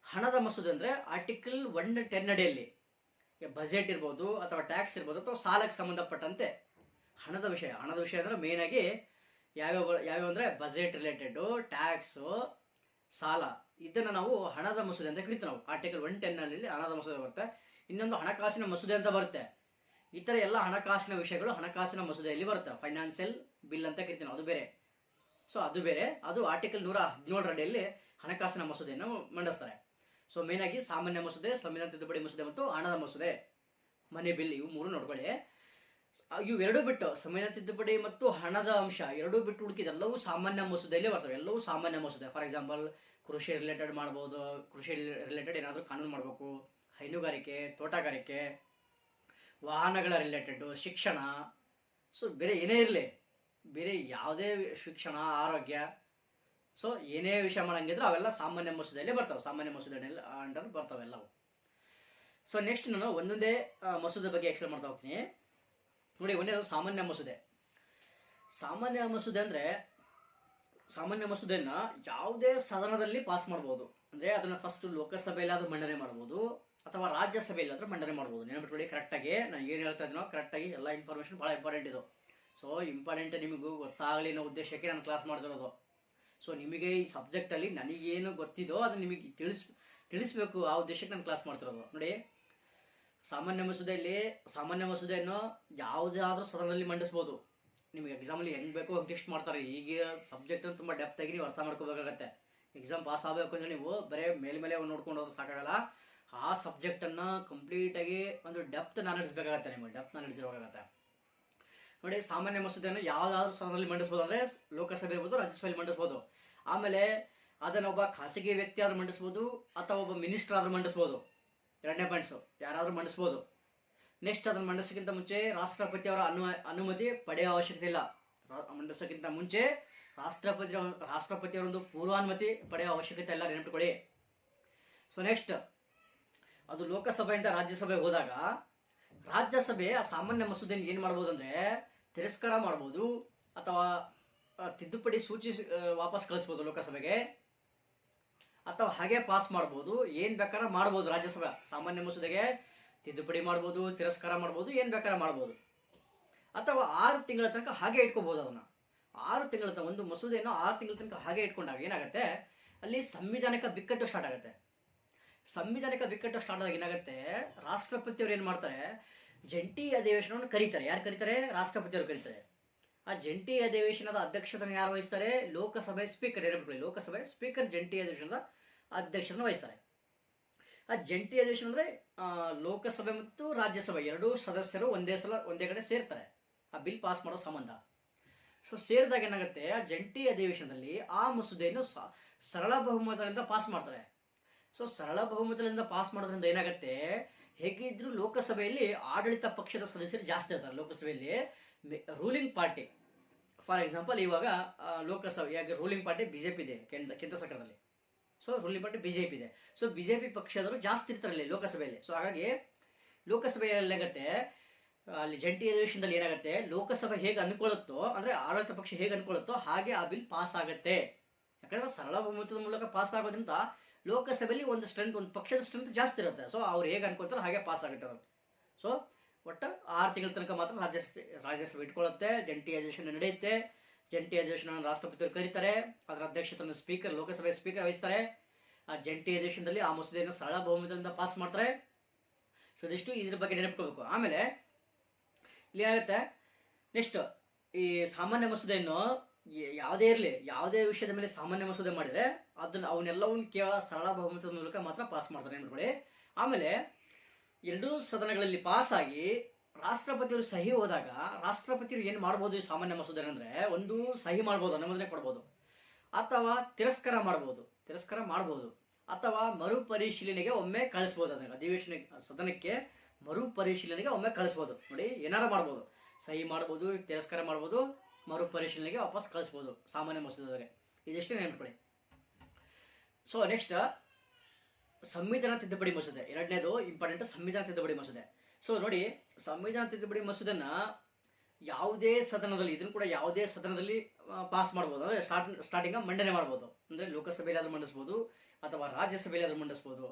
Speaker 1: ಹಣದ ಮಸೂದೆ ಅಂದರೆ ಆರ್ಟಿಕಲ್ 110 ಅಡಿಯಲ್ಲಿ ಬಜೆಟ್ ಇರ್ಬೋದು, ಅಥವಾ ಟ್ಯಾಕ್ಸ್ ಇರ್ಬೋದು, ಅಥವಾ ಸಾಲಕ್ಕೆ ಸಂಬಂಧಪಟ್ಟಂತೆ ಹಣದ ವಿಷಯ ಅಂದರೆ ಮೇಯ್ನಾಗಿ ಯಾವ್ಯಾವ ಅಂದರೆ ಬಜೆಟ್ ರಿಲೇಟೆಡು, ಟ್ಯಾಕ್ಸು, ಸಾಲ, ಇದನ್ನು ನಾವು ಹಣದ ಮಸೂದೆ ಅಂತ ಕರಿತೀವಿ ನಾವು. ಆರ್ಟಿಕಲ್ 110 ಹಣದ ಮಸೂದೆ ಬರುತ್ತೆ. ಇನ್ನೊಂದು ಹಣಕಾಸಿನ ಮಸೂದೆ ಅಂತ ಬರುತ್ತೆ. ಈ ಥರ ಎಲ್ಲ ಹಣಕಾಸಿನ ವಿಷಯಗಳು ಹಣಕಾಸಿನ ಮಸೂದೆಯಲ್ಲಿ ಬರುತ್ತೆ. ಫೈನಾನ್ಷಿಯಲ್ ಬಿಲ್ ಅಂತ ಕರಿತೀವಿ ನಾವು, ಅದು ಬೇರೆ. ಸೊ ಅದು ಬೇರೆ, ಅದು ಆರ್ಟಿಕಲ್ 117 ಅಡಿಯಲ್ಲಿ ಹಣಕಾಸಿನ ಮಸೂದೆಯನ್ನು ಮಂಡಿಸ್ತಾರೆ. ಸೊ ಮೇಯ್ನಾಗಿ ಸಾಮಾನ್ಯ ಮಸೂದೆ, ಸಂವಿಧಾನ ತಿದ್ದುಪಡಿ ಮಸೂದೆ ಮತ್ತು ಹಣದ ಮಸೂದೆ, ಮನಿ ಬಿಲ್, ಇವು ಮೂರು ನೋಡ್ಕೊಳ್ಳಿ. ಇವು ಎರಡೂ ಬಿಟ್ಟು ಸಂವಿಧಾನ ತಿದ್ದುಪಡಿ ಮತ್ತು ಹಣದ ಅಂಶ ಎರಡೂ ಬಿಟ್ಟು ಉಳಿಕೆದೆಲ್ಲವೂ ಸಾಮಾನ್ಯ ಮಸೂದೆಯಲ್ಲಿ ಬರ್ತವೆ. ಎಲ್ಲವೂ ಸಾಮಾನ್ಯ ಮಸೂದೆ. ಫಾರ್ ಎಕ್ಸಾಂಪಲ್ ಕೃಷಿ ರಿಲೇಟೆಡ್ ಮಾಡ್ಬೋದು, ಕೃಷಿ ರಿಲೇಟೆಡ್ ಏನಾದರೂ ಕಾನೂನು ಮಾಡಬೇಕು, ಹೈನುಗಾರಿಕೆ, ತೋಟಗಾರಿಕೆ, ವಾಹನಗಳ ರಿಲೇಟೆಡ್, ಶಿಕ್ಷಣ, ಸೊ ಬೇರೆ ಏನೇ ಇರಲಿ, ಬೇರೆ ಯಾವುದೇ ಶಿಕ್ಷಣ, ಆರೋಗ್ಯ, ಸೊ ಏನೇ ವಿಷಯ ಮಾಡಂಗಿದ್ರೆ ಅವೆಲ್ಲ ಸಾಮಾನ್ಯ ಮಸೂದೆಯಲ್ಲಿ ಬರ್ತವೆ. ಸಾಮಾನ್ಯ ಮಸೂದೆಯಲ್ಲಿ ಅಂಡರ್ ಬರ್ತವೆ ಎಲ್ಲವು. ಸೊ ನೆಕ್ಸ್ಟ್ ನಾನು ಒಂದೊಂದೇ ಮಸೂದೆ ಬಗ್ಗೆ ಎಕ್ಸ್ಪ್ಲೇನ್ ಮಾಡ್ತಾ ಹೋಗ್ತೀನಿ ನೋಡಿ. ಒಂದೇದು ಸಾಮಾನ್ಯ ಮಸೂದೆ. ಸಾಮಾನ್ಯ ಮಸೂದೆ ಅಂದರೆ ಸಾಮಾನ್ಯ ಮಸೂದೆಯನ್ನು ಯಾವುದೇ ಸದನದಲ್ಲಿ ಪಾಸ್ ಮಾಡ್ಬೋದು. ಅಂದರೆ ಅದನ್ನು ಫಸ್ಟ್ ಲೋಕಸಭೆಯಲ್ಲಾದರೂ ಮಂಡನೆ ಮಾಡ್ಬೋದು, ಅಥವಾ ರಾಜ್ಯಸಭೆಯಲ್ಲಾದರೂ ಮಂಡನೆ ಮಾಡ್ಬೋದು. ನೆನಪಿಟ್ಕೊಳ್ಳಿ ಕರೆಕ್ಟಾಗಿ. ನಾನು ಏನು ಹೇಳ್ತಾ ಇದ್ದೀನೋ ಕರೆಕ್ಟಾಗಿ ಎಲ್ಲ ಇನ್ಫಾರ್ಮೇಷನ್ ಭಾಳ ಇಂಪಾರ್ಟೆಂಟ್ ಇದು. ಸೊ ಇಂಪಾರ್ಟೆಂಟ್ ನಿಮಗೂ ಗೊತ್ತಾಗಲಿ ಅನ್ನೋ ಉದ್ದೇಶಕ್ಕೆ ನಾನು ಕ್ಲಾಸ್ ಮಾಡ್ತಿರೋದು. ಸೊ ನಿಮಗೆ ಈ ಸಬ್ಜೆಕ್ಟಲ್ಲಿ ನನಗೇನು ಗೊತ್ತಿದೋ ಅದು ನಿಮಗೆ ತಿಳಿಸ್ಬೇಕು, ಆ ಉದ್ದೇಶಕ್ಕೆ ನಾನು ಕ್ಲಾಸ್ ಮಾಡ್ತಿರೋದು ನೋಡಿ. ಸಾಮಾನ್ಯ ಮಸೂದೆಯನ್ನು ಯಾವುದಾದ್ರೂ ಸದನದಲ್ಲಿ ಮಂಡಿಸ್ಬೋದು. ನಿಮಗೆ ಎಕ್ಸಾಮಲ್ಲಿ ಹೆಂಗೆ ಬೇಕೋ ಹಂಗೆ ಟೆಸ್ಟ್ ಮಾಡ್ತಾರೆ. ಈಗ ಸಬ್ಜೆಕ್ಟನ್ನು ತುಂಬ ಡೆಪ್ತಾಗಿ ನೀವು ಅರ್ಥ ಮಾಡ್ಕೋಬೇಕಾಗತ್ತೆ. ಎಕ್ಸಾಮ್ ಪಾಸ್ ಆಗಬೇಕು ಅಂದರೆ ನೀವು ಬರೀ ಮೇಲೆ ನೋಡ್ಕೊಂಡು ಹೋದ್ರೆ ಸಾಕಾಗಲ್ಲ. ಆ ಸಬ್ಜೆಕ್ಟನ್ನು ಕಂಪ್ಲೀಟಾಗಿ ಒಂದು ಡೆಪ್ತ್ ನಾಲೆಡ್ಜ್ ಬೇಕಾಗತ್ತೆ. ನಿಮಗೆ ಡೆಪ್ತ್ ನಾಲೆಡ್ಜ್ ಇರಬೇಕಾಗತ್ತೆ ನೋಡಿ. ಸಾಮಾನ್ಯ ಮಸೂದೆಯನ್ನು ಯಾವುದಾದ್ರೂ ಸದನದಲ್ಲಿ ಮಂಡಿಸ್ಬೋದು. ಅಂದರೆ ಲೋಕಸಭೆ ಇರ್ಬೋದು, ರಾಜ್ಯಸಭೆಯಲ್ಲಿ ಮಂಡಿಸ್ಬೋದು. ಆಮೇಲೆ ಅದನ್ನು ಒಬ್ಬ ಖಾಸಗಿ ವ್ಯಕ್ತಿ ಆದ್ರೂ ಮಂಡಿಸ್ಬೋದು, ಅಥವಾ ಒಬ್ಬ ಮಿನಿಸ್ಟರ್ ಆದ್ರೂ ಮಂಡಿಸ್ಬೋದು. ಎರಡನೇ ಪಾಯಿಂಟ್ಸು, ಯಾರಾದರೂ ಮಂಡಿಸ್ಬೋದು. ನೆಕ್ಸ್ಟ್ ಅದನ್ನು ಮಂಡಿಸೋಕ್ಕಿಂತ ಮುಂಚೆ ರಾಷ್ಟ್ರಪತಿಯವರ ಅನುಮತಿ ಪಡೆಯುವ ಅವಶ್ಯಕತೆ ಇಲ್ಲ. ಮಂಡಿಸೋಕ್ಕಿಂತ ಮುಂಚೆ ರಾಷ್ಟ್ರಪತಿಯವರೊಂದು ಪೂರ್ವಾನುಮತಿ ಪಡೆಯುವ ಅವಶ್ಯಕತೆ ಇಲ್ಲ, ನೆನಪಿಟ್ಕೊಳ್ಳಿ. ಸೊ ನೆಕ್ಸ್ಟ್ ಅದು ಲೋಕಸಭೆಯಿಂದ ರಾಜ್ಯಸಭೆಗೆ ಹೋದಾಗ ರಾಜ್ಯಸಭೆ ಆ ಸಾಮಾನ್ಯ ಮಸೂದೆಯನ್ನು ಏನು ಮಾಡ್ಬೋದು ಅಂದರೆ ತಿರಸ್ಕಾರ ಮಾಡ್ಬೋದು, ಅಥವಾ ತಿದ್ದುಪಡಿ ಸೂಚಿಸಿ ವಾಪಸ್ ಕಳಿಸ್ಬೋದು ಲೋಕಸಭೆಗೆ, ಅಥವಾ ಹಾಗೆ ಪಾಸ್ ಮಾಡ್ಬೋದು. ಏನು ಬೇಕಾದ್ರೆ ಮಾಡ್ಬೋದು. ರಾಜ್ಯಸಭೆ ಸಾಮಾನ್ಯ ಮಸೂದೆಗೆ ತಿದ್ದುಪಡಿ ಮಾಡ್ಬೋದು, ತಿರಸ್ಕಾರ ಮಾಡ್ಬೋದು, ಏನು ಬೇಕಾದ್ರೆ ಮಾಡ್ಬೋದು. ಅಥವಾ 6 ತಿಂಗಳ ತನಕ ಹಾಗೆ ಇಟ್ಕೋಬೋದು. ಅದನ್ನು 6 ತಿಂಗಳ ತನಕ ಒಂದು ಮಸೂದೆಯನ್ನು 6 ತಿಂಗಳ ತನಕ ಹಾಗೆ ಇಟ್ಕೊಂಡಾಗ ಏನಾಗುತ್ತೆ, ಅಲ್ಲಿ ಸಂವಿಧಾನಿಕ ಬಿಕ್ಕಟ್ಟು ಸ್ಟಾರ್ಟ್ ಆಗುತ್ತೆ. ಸಂವಿಧಾನಿಕ ಬಿಕ್ಕಟ್ಟು ಸ್ಟಾರ್ಟ್ ಆದಾಗ ಏನಾಗುತ್ತೆ, ರಾಷ್ಟ್ರಪತಿಯವರು ಏನು ಮಾಡ್ತಾರೆ, ಜಂಟಿ ಅಧಿವೇಶನವನ್ನು ಕರೀತಾರೆ. ಯಾರು ಕರೀತಾರೆ? ರಾಷ್ಟ್ರಪತಿಯವರು ಕರೀತಾರೆ. ಆ ಜಂಟಿ ಅಧಿವೇಶನದ ಅಧ್ಯಕ್ಷತೆಯನ್ನು ಯಾರು ವಹಿಸ್ತಾರೆ? ಲೋಕಸಭೆ ಸ್ಪೀಕರ್. ಲೋಕಸಭೆ ಸ್ಪೀಕರ್ ಜಂಟಿ ಅಧಿವೇಶನದ ಅಧ್ಯಕ್ಷರನ್ನು ವಹಿಸ್ತಾರೆ. ಆ ಜಂಟಿ ಅಧಿವೇಶನ ಅಂದರೆ ಲೋಕಸಭೆ ಮತ್ತು ರಾಜ್ಯಸಭೆ ಎರಡೂ ಸದಸ್ಯರು ಒಂದೇ ಕಡೆ ಸೇರ್ತಾರೆ ಆ ಬಿಲ್ ಪಾಸ್ ಮಾಡೋ ಸಂಬಂಧ. ಸೊ ಸೇರಿದಾಗ ಏನಾಗುತ್ತೆ, ಆ ಜಂಟಿ ಅಧಿವೇಶನದಲ್ಲಿ ಆ ಮಸೂದೆಯನ್ನು ಸರಳ ಬಹುಮತದಿಂದ ಪಾಸ್ ಮಾಡ್ತಾರೆ. ಸೊ ಸರಳ ಬಹುಮತದಿಂದ ಪಾಸ್ ಮಾಡೋದ್ರಿಂದ ಏನಾಗುತ್ತೆ, ಹೇಗಿದ್ರು ಲೋಕಸಭೆಯಲ್ಲಿ ಆಡಳಿತ ಪಕ್ಷದ ಸದಸ್ಯರು ಜಾಸ್ತಿ ಇರ್ತಾರೆ. ಲೋಕಸಭೆಯಲ್ಲಿ ರೂಲಿಂಗ್ ಪಾರ್ಟಿ, ಫಾರ್ ಎಕ್ಸಾಂಪಲ್ ಇವಾಗ ಲೋಕಸಭೆ ಯಾಕೆ ರೂಲಿಂಗ್ ಪಾರ್ಟಿ ಬಿಜೆಪಿ ಇದೆ ಕೇಂದ್ರ ಸರ್ಕಾರದಲ್ಲಿ. ಸೊ ರೂಲಿಂಗ್ ಪಾರ್ಟಿ ಬಿಜೆಪಿ ಇದೆ. ಸೊ ಬಿಜೆಪಿ ಪಕ್ಷದವರು ಜಾಸ್ತಿ ಇರ್ತಾರೆ ಇಲ್ಲಿ ಲೋಕಸಭೆಯಲ್ಲಿ. ಸೊ ಹಾಗಾಗಿ ಲೋಕಸಭೆಯಲ್ಲಿ ಏನಾಗುತ್ತೆ, ಅಲ್ಲಿ ಜಂಟಿ ಅಧಿವೇಶನದಲ್ಲಿ ಏನಾಗುತ್ತೆ, ಲೋಕಸಭೆ ಹೇಗೆ ಅನ್ಕೊಳ್ಳುತ್ತೋ, ಅಂದರೆ ಆಡಳಿತ ಪಕ್ಷ ಹೇಗೆ ಅನ್ಕೊಳ್ಳುತ್ತೋ ಹಾಗೆ ಆ ಬಿಲ್ ಪಾಸ್ ಆಗುತ್ತೆ. ಯಾಕಂದ್ರೆ ಸರಳ ಬಹುಮತದ ಮೂಲಕ ಪಾಸ್ ಆಗೋದ್ರಿಂದ ಲೋಕಸಭೆಯಲ್ಲಿ ಒಂದು ಪಕ್ಷದ ಸ್ಟ್ರೆಂತ್ ಜಾಸ್ತಿ ಇರುತ್ತೆ. ಸೊ ಅವ್ರು ಹೇಗೆ ಅನ್ಕೊಳ್ತಾರೆ ಹಾಗೆ ಪಾಸ್ ಆಗುತ್ತೆ ಅವರು. ಸೊ ಒಟ್ಟು 6 ತಿಂಗಳ ತನಕ ಮಾತ್ರ ರಾಜ್ಯಸಭೆ ಇಟ್ಕೊಳ್ಳುತ್ತೆ. ಜಂಟಿ ಅಧಿವೇಶನ ನಡೆಯುತ್ತೆ. ಜಂಟಿ ಅಧಿವೇಶನ ರಾಷ್ಟ್ರಪತಿಯವರು ಕರೀತಾರೆ. ಅದರ ಅಧ್ಯಕ್ಷತೆಯನ್ನು ಸ್ಪೀಕರ್, ಲೋಕಸಭೆ ಸ್ಪೀಕರ್ ವಹಿಸ್ತಾರೆ. ಆ ಜಂಟಿ ಅಧಿವೇಶನದಲ್ಲಿ ಆ ಮಸೂದೆಯನ್ನು ಸರಳ ಬಹುಮತದಿಂದ ಪಾಸ್ ಮಾಡ್ತಾರೆ. ಸೊ ಇದಿಷ್ಟು ಇದ್ರ ಬಗ್ಗೆ ನೆನಪಿಟ್ಕೋಬೇಕು. ಆಮೇಲೆ ಇಲ್ಲಿ ಏನಾಗುತ್ತೆ, ನೆಕ್ಸ್ಟ್ ಈ ಸಾಮಾನ್ಯ ಮಸೂದೆಯನ್ನು ಯಾವುದೇ ಇರಲಿ, ಯಾವುದೇ ವಿಷಯದ ಮೇಲೆ ಸಾಮಾನ್ಯ ಮಸೂದೆ ಮಾಡಿದರೆ ಅವನ್ನೆಲ್ಲವನ್ನ ಕೇವಲ ಸರಳ ಬಹುಮತದ ಮೂಲಕ ಮಾತ್ರ ಪಾಸ್ ಮಾಡ್ತಾರೆ ನೆನಪಿಟ್ಕೊಳ್ಳಿ. ಆಮೇಲೆ ಎರಡೂ ಸದನಗಳಲ್ಲಿ ಪಾಸ್ ಆಗಿ ರಾಷ್ಟ್ರಪತಿಯವರು ಸಹಿ ಹೋದಾಗ ರಾಷ್ಟ್ರಪತಿಯವರು ಏನು ಮಾಡ್ಬೋದು ಈ ಸಾಮಾನ್ಯ ಮಸೂದೆ ಅಂದ್ರೆ, ಒಂದು ಸಹಿ ಮಾಡ್ಬೋದು, ಅನುಮೋದನೆ ಕೊಡ್ಬೋದು, ಅಥವಾ ತಿರಸ್ಕಾರ ಮಾಡ್ಬೋದು, ಅಥವಾ ಮರುಪರಿಶೀಲನೆಗೆ ಒಮ್ಮೆ ಕಳಿಸ್ಬೋದು. ಅದನ್ನ ಅಧಿವೇಶನ ಸದನಕ್ಕೆ ಮರುಪರಿಶೀಲನೆಗೆ ಒಮ್ಮೆ ಕಳಿಸ್ಬೋದು. ನೋಡಿ, ಏನಾರ ಮಾಡ್ಬೋದು, ಸಹಿ ಮಾಡ್ಬೋದು, ತಿರಸ್ಕಾರ ಮಾಡ್ಬೋದು, ಮರುಪರಿಶೀಲನೆಗೆ ವಾಪಸ್ ಕಳಿಸ್ಬೋದು ಸಾಮಾನ್ಯ ಮಸೂದೆಗೆ. ಇದೆಷ್ಟೇ ನೆನ್ಕೊಳ್ಳಿ. ಸೊ ನೆಕ್ಸ್ಟ್ ಸಂವಿಧಾನ ತಿದ್ದುಪಡಿ ಮಸೂದೆ, ಎರಡನೇದು ಇಂಪಾರ್ಟೆಂಟ್, ಸಂವಿಧಾನ ತಿದ್ದುಪಡಿ ಮಸೂದೆ. ಸೊ ನೋಡಿ, ಸಂವಿಧಾನ ತಿದ್ದುಪಡಿ ಮಸೂದೆನ ಯಾವುದೇ ಸದನದಲ್ಲಿ, ಇದನ್ನು ಕೂಡ ಯಾವುದೇ ಸದನದಲ್ಲಿ ಪಾಸ್ ಮಾಡ್ಬೋದು. ಅಂದರೆ ಸ್ಟಾರ್ಟಿಂಗ್ ಮಂಡನೆ ಮಾಡ್ಬೋದು. ಅಂದರೆ ಲೋಕಸಭೆಯಲ್ಲಿ ಆದ್ರೂ ಮಂಡಿಸ್ಬೋದು ಅಥವಾ ರಾಜ್ಯಸಭೆಯಲ್ಲಿ ಆದ್ರೂ ಮಂಡಿಸ್ಬೋದು.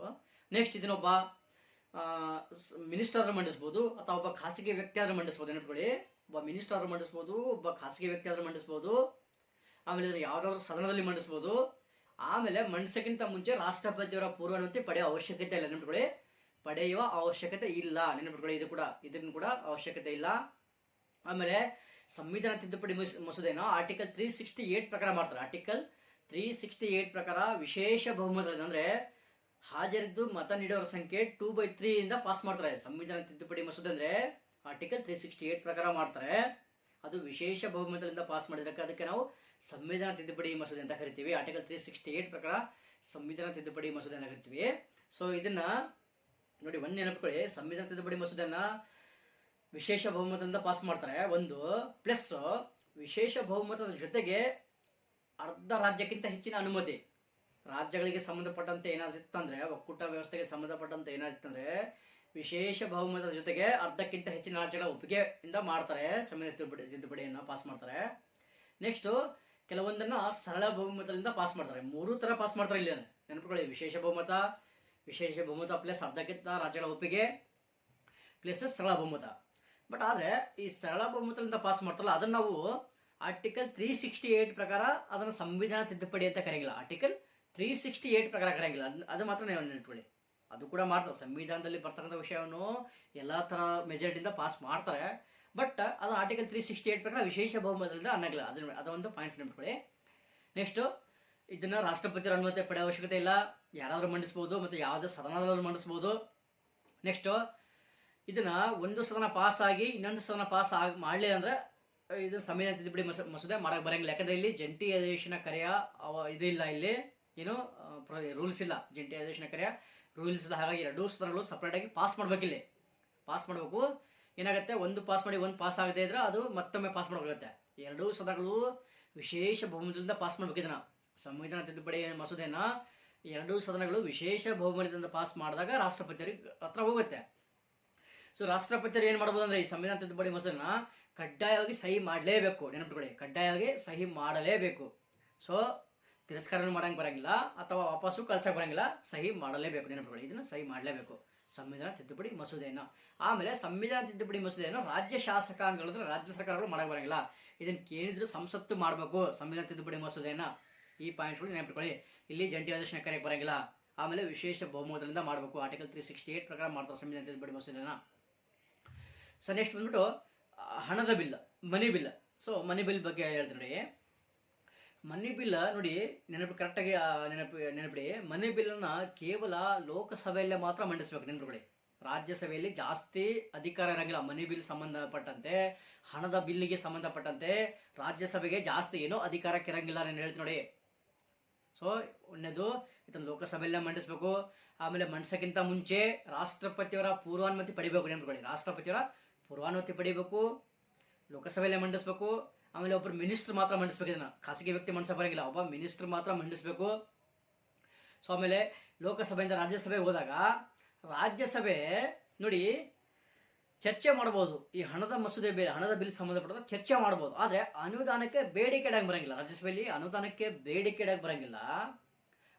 Speaker 1: ನೆಕ್ಸ್ಟ್ ಇದನ್ನೊಬ್ಬ ಮಿನಿಸ್ಟರ್ ಆದ್ರೂ ಮಂಡಿಸ್ಬೋದು ಅಥವಾ ಒಬ್ಬ ಖಾಸಗಿ ವ್ಯಕ್ತಿ ಆದ್ರೂ ಮಂಡಿಸ್ಬೋದು. ನೆನಪಿಕೊಳ್ಳಿ, ಒಬ್ಬ ಮಿನಿಸ್ಟರ್ ಆದ್ರೂ ಮಂಡಿಸ್ಬೋದು, ಒಬ್ಬ ಖಾಸಗಿ ವ್ಯಕ್ತಿ ಆದ್ರೂ ಮಂಡಿಸ್ಬೋದು. ಆಮೇಲೆ ಇದನ್ನು ಯಾವುದಾದ್ರೂ ಸದನದಲ್ಲಿ ಮಂಡಿಸ್ಬೋದು. ಆಮೇಲೆ ಮಂಡಿಸೋಕ್ಕಿಂತ ಮುಂಚೆ ರಾಷ್ಟ್ರಪತಿಯವರ ಪೂರ್ವಾನುಮತಿ ಪಡೆಯುವ ಅವಶ್ಯಕತೆ ಇಲ್ಲ. ನೆನಪಿಕೊಳ್ಳಿ, ಪಡೆಯುವ ಅವಶ್ಯಕತೆ ಇಲ್ಲ. ನೆನಪಿಟ್ಕೊಳ್ಳಿ, ಇದನ್ನು ಕೂಡ ಅವಶ್ಯಕತೆ ಇಲ್ಲ. ಆಮೇಲೆ ಸಂವಿಧಾನ ತಿದ್ದುಪಡಿ ಮಸೂದೆನ ಆರ್ಟಿಕಲ್ 368 ಪ್ರಕಾರ ಮಾಡ್ತಾರೆ. ಆರ್ಟಿಕಲ್ 368 ಪ್ರಕಾರ ವಿಶೇಷ ಬಹುಮತದಿಂದ, ಅಂದ್ರೆ ಹಾಜರಿದ್ದು ಮತ ನೀಡುವವರ ಸಂಖ್ಯೆ 2/3 ಇಂದ ಪಾಸ್ ಮಾಡ್ತಾರೆ. ಸಂವಿಧಾನ ತಿದ್ದುಪಡಿ ಮಸೂದೆ ಅಂದ್ರೆ ಆರ್ಟಿಕಲ್ 368 ಪ್ರಕಾರ ಮಾಡ್ತಾರೆ. ಅದು ವಿಶೇಷ ಬಹುಮತದಿಂದ ಪಾಸ್ ಮಾಡಿದಕ್ಕೆ ಅದಕ್ಕೆ ನಾವು ಸಂವಿಧಾನ ತಿದ್ದುಪಡಿ ಮಸೂದೆ ಅಂತ ಕರಿತೀವಿ. ಆರ್ಟಿಕಲ್ 368 ಪ್ರಕಾರ ಸಂವಿಧಾನ ತಿದ್ದುಪಡಿ ಮಸೂದೆ ಅಂತ ಕರಿತೀವಿ. ಸೊ ಇದನ್ನ ನೋಡಿ, ಒಂದು ನೆನಪಿಕೊಳ್ಳಿ, ಸಂವಿಧಾನ ತಿದ್ದುಪಡಿ ಮಸೂದೆನ ವಿಶೇಷ ಬಹುಮತದಿಂದ ಪಾಸ್ ಮಾಡ್ತಾರೆ ಒಂದು, ಪ್ಲಸ್ ವಿಶೇಷ ಬಹುಮತದ ಜೊತೆಗೆ ಅರ್ಧ ರಾಜ್ಯಕ್ಕಿಂತ ಹೆಚ್ಚಿನ ಅನುಮತಿ, ರಾಜ್ಯಗಳಿಗೆ ಸಂಬಂಧಪಟ್ಟಂತೆ ಏನಾದ್ರು ಇತ್ತಂದ್ರೆ, ಒಕ್ಕೂಟ ವ್ಯವಸ್ಥೆಗೆ ಸಂಬಂಧಪಟ್ಟಂತೆ ಏನಾದಿತ್ತಂದ್ರೆ ವಿಶೇಷ ಬಹುಮತದ ಜೊತೆಗೆ ಅರ್ಧಕ್ಕಿಂತ ಹೆಚ್ಚಿನ ರಾಜ್ಯಗಳ ಒಪ್ಪಿಗೆಯಿಂದ ಮಾಡ್ತಾರೆ, ಸಂವಿಧಾನ ತಿದ್ದುಪಡಿಯನ್ನು ಪಾಸ್ ಮಾಡ್ತಾರೆ. ನೆಕ್ಸ್ಟ್ ಕೆಲವೊಂದನ್ನ ಸರಳ ಬಹುಮತದಿಂದ ಪಾಸ್ ಮಾಡ್ತಾರೆ. 3 ತರ ಪಾಸ್ ಮಾಡ್ತಾರೆ ಇಲ್ಲಿ, ನೆನಪುಕೊಳ್ಳಿ. ವಿಶೇಷ ಬಹುಮತ ಪ್ಲಸ್ ಅರ್ಧಕ್ಕಿಂತ ರಾಜ್ಯಗಳ ಒಪ್ಪಿಗೆ ಪ್ಲಸ್ ಸರಳ ಬಹುಮತ. ಬಟ್ ಆದರೆ ಈ ಸರಳ ಬಹುಮತದಿಂದ ಪಾಸ್ ಮಾಡ್ತಾರಲ್ಲ, ಅದನ್ನು ನಾವು ಆರ್ಟಿಕಲ್ 368 ಪ್ರಕಾರ ಅದನ್ನು ಸಂವಿಧಾನ ತಿದ್ದುಪಡಿ ಅಂತ ಕರೆಯಂಗಿಲ್ಲ. ಆರ್ಟಿಕಲ್ 368 ಪ್ರಕಾರ ಕರೆಯಂಗಿಲ್ಲ. ಅದು ಮಾತ್ರ ನೀವು ನೆನಪಿಕೊಳ್ಳಿ. ಅದು ಕೂಡ ಮಾಡ್ತಾರೆ, ಸಂವಿಧಾನದಲ್ಲಿ ಬರ್ತಕ್ಕಂಥ ವಿಷಯವನ್ನು ಎಲ್ಲ ಥರ ಮೆಜಾರಿಟಿಯಿಂದ ಪಾಸ್ ಮಾಡ್ತಾರೆ. ಬಟ್ ಅದು ಆರ್ಟಿಕಲ್ 368 ಪ್ರಕಾರ ವಿಶೇಷ ಬಹುಮತದಿಂದ ಅನ್ನಂಗಿಲ್ಲ. ಅದೊಂದು ಪಾಯಿಂಟ್ಸ್ ನೆನಪಿಕೊಳ್ಳಿ. ನೆಕ್ಸ್ಟ್, ಇದನ್ನ ರಾಷ್ಟ್ರಪತಿಯವರ ಅನುಮತಿ ಪಡೆಯುವ ಅವಶ್ಯಕತೆ ಇಲ್ಲ, ಯಾರಾದರೂ ಮಂಡಿಸ್ಬೋದು ಮತ್ತು ಯಾವುದೇ ಸದನದಲ್ಲೂ ಮಂಡಿಸ್ಬೋದು. ನೆಕ್ಸ್ಟ್, ಇದನ್ನ ಒಂದು ಸದನ ಪಾಸ್ ಆಗಿ ಇನ್ನೊಂದು ಸದನ ಪಾಸ್ ಮಾಡಲಿಲ್ಲ ಅಂದ್ರೆ ಇದು ಸಂವಿಧಾನ ತಿದ್ದುಪಡಿ ಮಸೂದೆ ಮಾಡಕ್ಕೆ ಬರಂಗಿಲ್ಲ. ಯಾಕಂದ್ರೆ ಇಲ್ಲಿ ಜಂಟಿ ಅಧಿವೇಶನ ಕರೆಯ ಇದಿಲ್ಲ, ಇಲ್ಲಿ ಏನು ರೂಲ್ಸ್ ಇಲ್ಲ, ಜಂಟಿ ಅಧಿವೇಶನ ಕರೆಯ ರೂಲ್ಸ್ ಇಲ್ಲ. ಹಾಗಾಗಿ ಎರಡೂ ಸದನಗಳು ಸಪ್ರೇಟ್ ಆಗಿ ಪಾಸ್ ಮಾಡ್ಬೇಕಿಲ್ಲಿ, ಪಾಸ್ ಮಾಡಬೇಕು. ಏನಾಗುತ್ತೆ, ಒಂದು ಪಾಸ್ ಮಾಡಿ ಒಂದು ಪಾಸ್ ಆಗದೆ ಇದ್ರೆ ಅದು ಮತ್ತೊಮ್ಮೆ ಪಾಸ್ ಮಾಡಬೇಕಾಗುತ್ತೆ. ಎರಡೂ ಸದನಗಳು ವಿಶೇಷ ಬಹುಮತದಿಂದ ಪಾಸ್ ಮಾಡ್ಬೇಕು. ಇದನ್ನ ಸಂವಿಧಾನ ತಿದ್ದುಪಡಿ ಮಸೂದೆನ ಎರಡೂ ಸದನಗಳು ವಿಶೇಷ ಬಹುಮತದಿಂದ ಪಾಸ್ ಮಾಡಿದಾಗ ರಾಷ್ಟ್ರಪತಿಯರಿಗೆ ಹತ್ರ ಹೋಗುತ್ತೆ. ಸೊ ರಾಷ್ಟ್ರಪತಿಯರು ಏನು ಮಾಡ್ಬೋದು ಅಂದ್ರೆ ಈ ಸಂವಿಧಾನ ತಿದ್ದುಪಡಿ ಮಸೂದೆನ ಕಡ್ಡಾಯವಾಗಿ ಸಹಿ ಮಾಡಲೇಬೇಕು. ನೆನಪಿಟ್ಕೊಳ್ಳಿ, ಕಡ್ಡಾಯವಾಗಿ ಸಹಿ ಮಾಡಲೇಬೇಕು. ಸೊ ತಿರಸ್ಕಾರನೂ ಮಾಡಂಗೆ ಬರಂಗಿಲ್ಲ ಅಥವಾ ವಾಪಸ್ಸು ಕಳ್ಸಕ್ಕೆ ಬರಂಗಿಲ್ಲ, ಸಹಿ ಮಾಡಲೇಬೇಕು. ನೆನಪಿಟ್ಕೊಳ್ಳಿ, ಇದನ್ನು ಸಹಿ ಮಾಡಲೇಬೇಕು ಸಂವಿಧಾನ ತಿದ್ದುಪಡಿ ಮಸೂದೆಯನ್ನು. ಆಮೇಲೆ ಸಂವಿಧಾನ ತಿದ್ದುಪಡಿ ಮಸೂದೆಯನ್ನು ರಾಜ್ಯ ಶಾಸಕಾಂಗಗಳು, ರಾಜ್ಯ ಸರ್ಕಾರಗಳು ಮಾಡಕ್ಕೆ ಬರಂಗಿಲ್ಲ. ಇದನ್ನು ಕೇಳಿದ್ರು ಸಂಸತ್ತು ಮಾಡಬೇಕು ಸಂವಿಧಾನ ತಿದ್ದುಪಡಿ ಮಸೂದೆಯನ್ನು. ಈ ಪಾಯಿಂಟ್ಸ್ಗಳು ನೆನಪಿಟ್ಕೊಳ್ಳಿ. ಇಲ್ಲಿ ಜಂಟಿ ಅಧಿವೇಶನ ಕರೆಯಕ್ಕೆ ಬರಂಗಿಲ್ಲ. ಆಮೇಲೆ ವಿಶೇಷ ಬಹುಮತದಿಂದ ಮಾಡಬೇಕು. ಆರ್ಟಿಕಲ್ 368 ಪ್ರಕಾರ ಮಾಡ್ತಾರೆ ಸಂವಿಧಾನ ತಿದ್ದುಪಡಿ ಮಸೂದೆನ. ಸೊ ನೆಕ್ಸ್ಟ್ ಬಂದ್ಬಿಟ್ಟು ಹಣದ ಬಿಲ್, ಮನಿ ಬಿಲ್. ಸೊ ಮನಿ ಬಿಲ್ ಬಗ್ಗೆ ಹೇಳ್ತೀನಿ ನೋಡಿ. ಮನಿ ಬಿಲ್ ನೋಡಿ, ಕರೆಕ್ಟಾಗಿ ನೆನಪಿಡಿ. ಮನಿ ಬಿಲ್ಲನ್ನ ಕೇವಲ ಲೋಕಸಭೆಯಲ್ಲೇ ಮಾತ್ರ ಮಂಡಿಸ್ಬೇಕು. ನೆನಪಿಕೊಳ್ಳಿ, ರಾಜ್ಯಸಭೆಯಲ್ಲಿ ಜಾಸ್ತಿ ಅಧಿಕಾರ ಇರಂಗಿಲ್ಲ. ಮನಿ ಬಿಲ್ ಸಂಬಂಧಪಟ್ಟಂತೆ, ಹಣದ ಬಿಲ್ಲಿಗೆ ಸಂಬಂಧಪಟ್ಟಂತೆ ರಾಜ್ಯಸಭೆಗೆ ಜಾಸ್ತಿ ಏನೋ ಅಧಿಕಾರಕ್ಕೆ ಇರಂಗಿಲ್ಲ. ನಾನು ಹೇಳ್ತೀನಿ ನೋಡಿ. ಸೊ ಒಂದೇದು ಇದನ್ನು ಲೋಕಸಭೆಯಲ್ಲೇ ಮಂಡಿಸ್ಬೇಕು. ಆಮೇಲೆ ಮಂಡಿಸೋಕ್ಕಿಂತ ಮುಂಚೆ ರಾಷ್ಟ್ರಪತಿಯವರ ಪೂರ್ವಾನುಮತಿ ಪಡಿಬೇಕು. ನೆನಪಿಕೊಳ್ಳಿ, ರಾಷ್ಟ್ರಪತಿಯವರ ಪೂರ್ವಾನುಮತಿ ಪಡಿಬೇಕು, ಲೋಕಸಭೆಯಲ್ಲೇ ಮಂಡಿಸ್ಬೇಕು. ಆಮೇಲೆ ಒಬ್ಬರು ಮಿನಿಸ್ಟರ್ ಮಾತ್ರ ಮಂಡಿಸ್ಬೇಕು. ಇದನ್ನ ಖಾಸಗಿ ವ್ಯಕ್ತಿ ಮಂಡಿಸ ಬರಂಗಿಲ್ಲ, ಒಬ್ಬ ಮಿನಿಸ್ಟರ್ ಮಾತ್ರ ಮಂಡಿಸ್ಬೇಕು. ಸೊ ಆಮೇಲೆ ಲೋಕಸಭೆಯಿಂದ ರಾಜ್ಯಸಭೆಗೆ ಹೋದಾಗ ರಾಜ್ಯಸಭೆ ನೋಡಿ ಚರ್ಚೆ ಮಾಡ್ಬೋದು. ಈ ಹಣದ ಮಸೂದೆ ಹಣದ ಬಿಲ್ ಸಂಬಂಧಪಟ್ಟ ಚರ್ಚೆ ಮಾಡ್ಬೋದು. ಆದರೆ ಅನುದಾನಕ್ಕೆ ಬೇಡಿಕೆ ಇಡಕ್ಕೆ ಬರಂಗಿಲ್ಲ. ರಾಜ್ಯಸಭೆಯಲ್ಲಿ ಅನುದಾನಕ್ಕೆ ಬೇಡಿಕೆ ಇಡಕ್ಕೆ ಬರಂಗಿಲ್ಲ.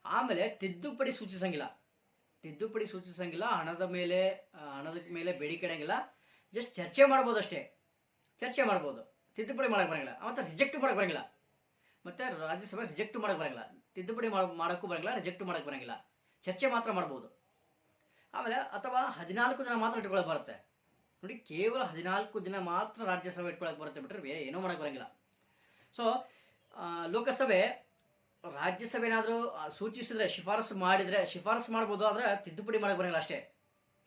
Speaker 1: ಆಮೇಲೆ ತಿದ್ದುಪಡಿ ಸೂಚಿಸಂಗಿಲ್ಲ. ಹಣದ ಮೇಲೆ ಬೇಡಿಕೆ ಇಡಂಗಿಲ್ಲ. ಜಸ್ಟ್ ಚರ್ಚೆ ಮಾಡ್ಬೋದು ಅಷ್ಟೇ, ಚರ್ಚೆ ಮಾಡ್ಬೋದು. ತಿದ್ದುಪಡಿ ಮಾಡಕ್ಕೆ ಬರಂಗಿಲ್ಲ, ಮತ್ತು ರಿಜೆಕ್ಟ್ ಮಾಡಕ್ಕೆ ಬರಂಗಿಲ್ಲ. ಮತ್ತು ರಾಜ್ಯಸಭೆ ರಿಜೆಕ್ಟ್ ಮಾಡಕ್ಕೆ ಬರಂಗಿಲ್ಲ, ತಿದ್ದುಪಡಿ ಮಾಡೋಕ್ಕೂ ಬರಂಗಿಲ್ಲ, ರಿಜೆಕ್ಟ್ ಮಾಡಕ್ಕೆ ಬರಂಗಿಲ್ಲ. ಚರ್ಚೆ ಮಾತ್ರ ಮಾಡ್ಬೋದು. ಆಮೇಲೆ ಅಥವಾ 14 ದಿನ ಮಾತ್ರ ಇಟ್ಕೊಳಕ್ಕೆ ಬರುತ್ತೆ ನೋಡಿ. ಕೇವಲ 14 ದಿನ ಮಾತ್ರ ರಾಜ್ಯಸಭೆ ಇಟ್ಕೊಳಕ್ಕೆ ಬರುತ್ತೆ, ಬಿಟ್ಟರೆ ಬೇರೆ ಏನೂ ಮಾಡಕ್ಕೆ ಬರಂಗಿಲ್ಲ. ಸೊ ಲೋಕಸಭೆ ರಾಜ್ಯಸಭೆ ಏನಾದರೂ ಸೂಚಿಸಿದ್ರೆ, ಶಿಫಾರಸು ಮಾಡ್ಬೋದು. ಆದರೆ ತಿದ್ದುಪಡಿ ಮಾಡಕ್ಕೆ ಬರಂಗಿಲ್ಲ ಅಷ್ಟೇ.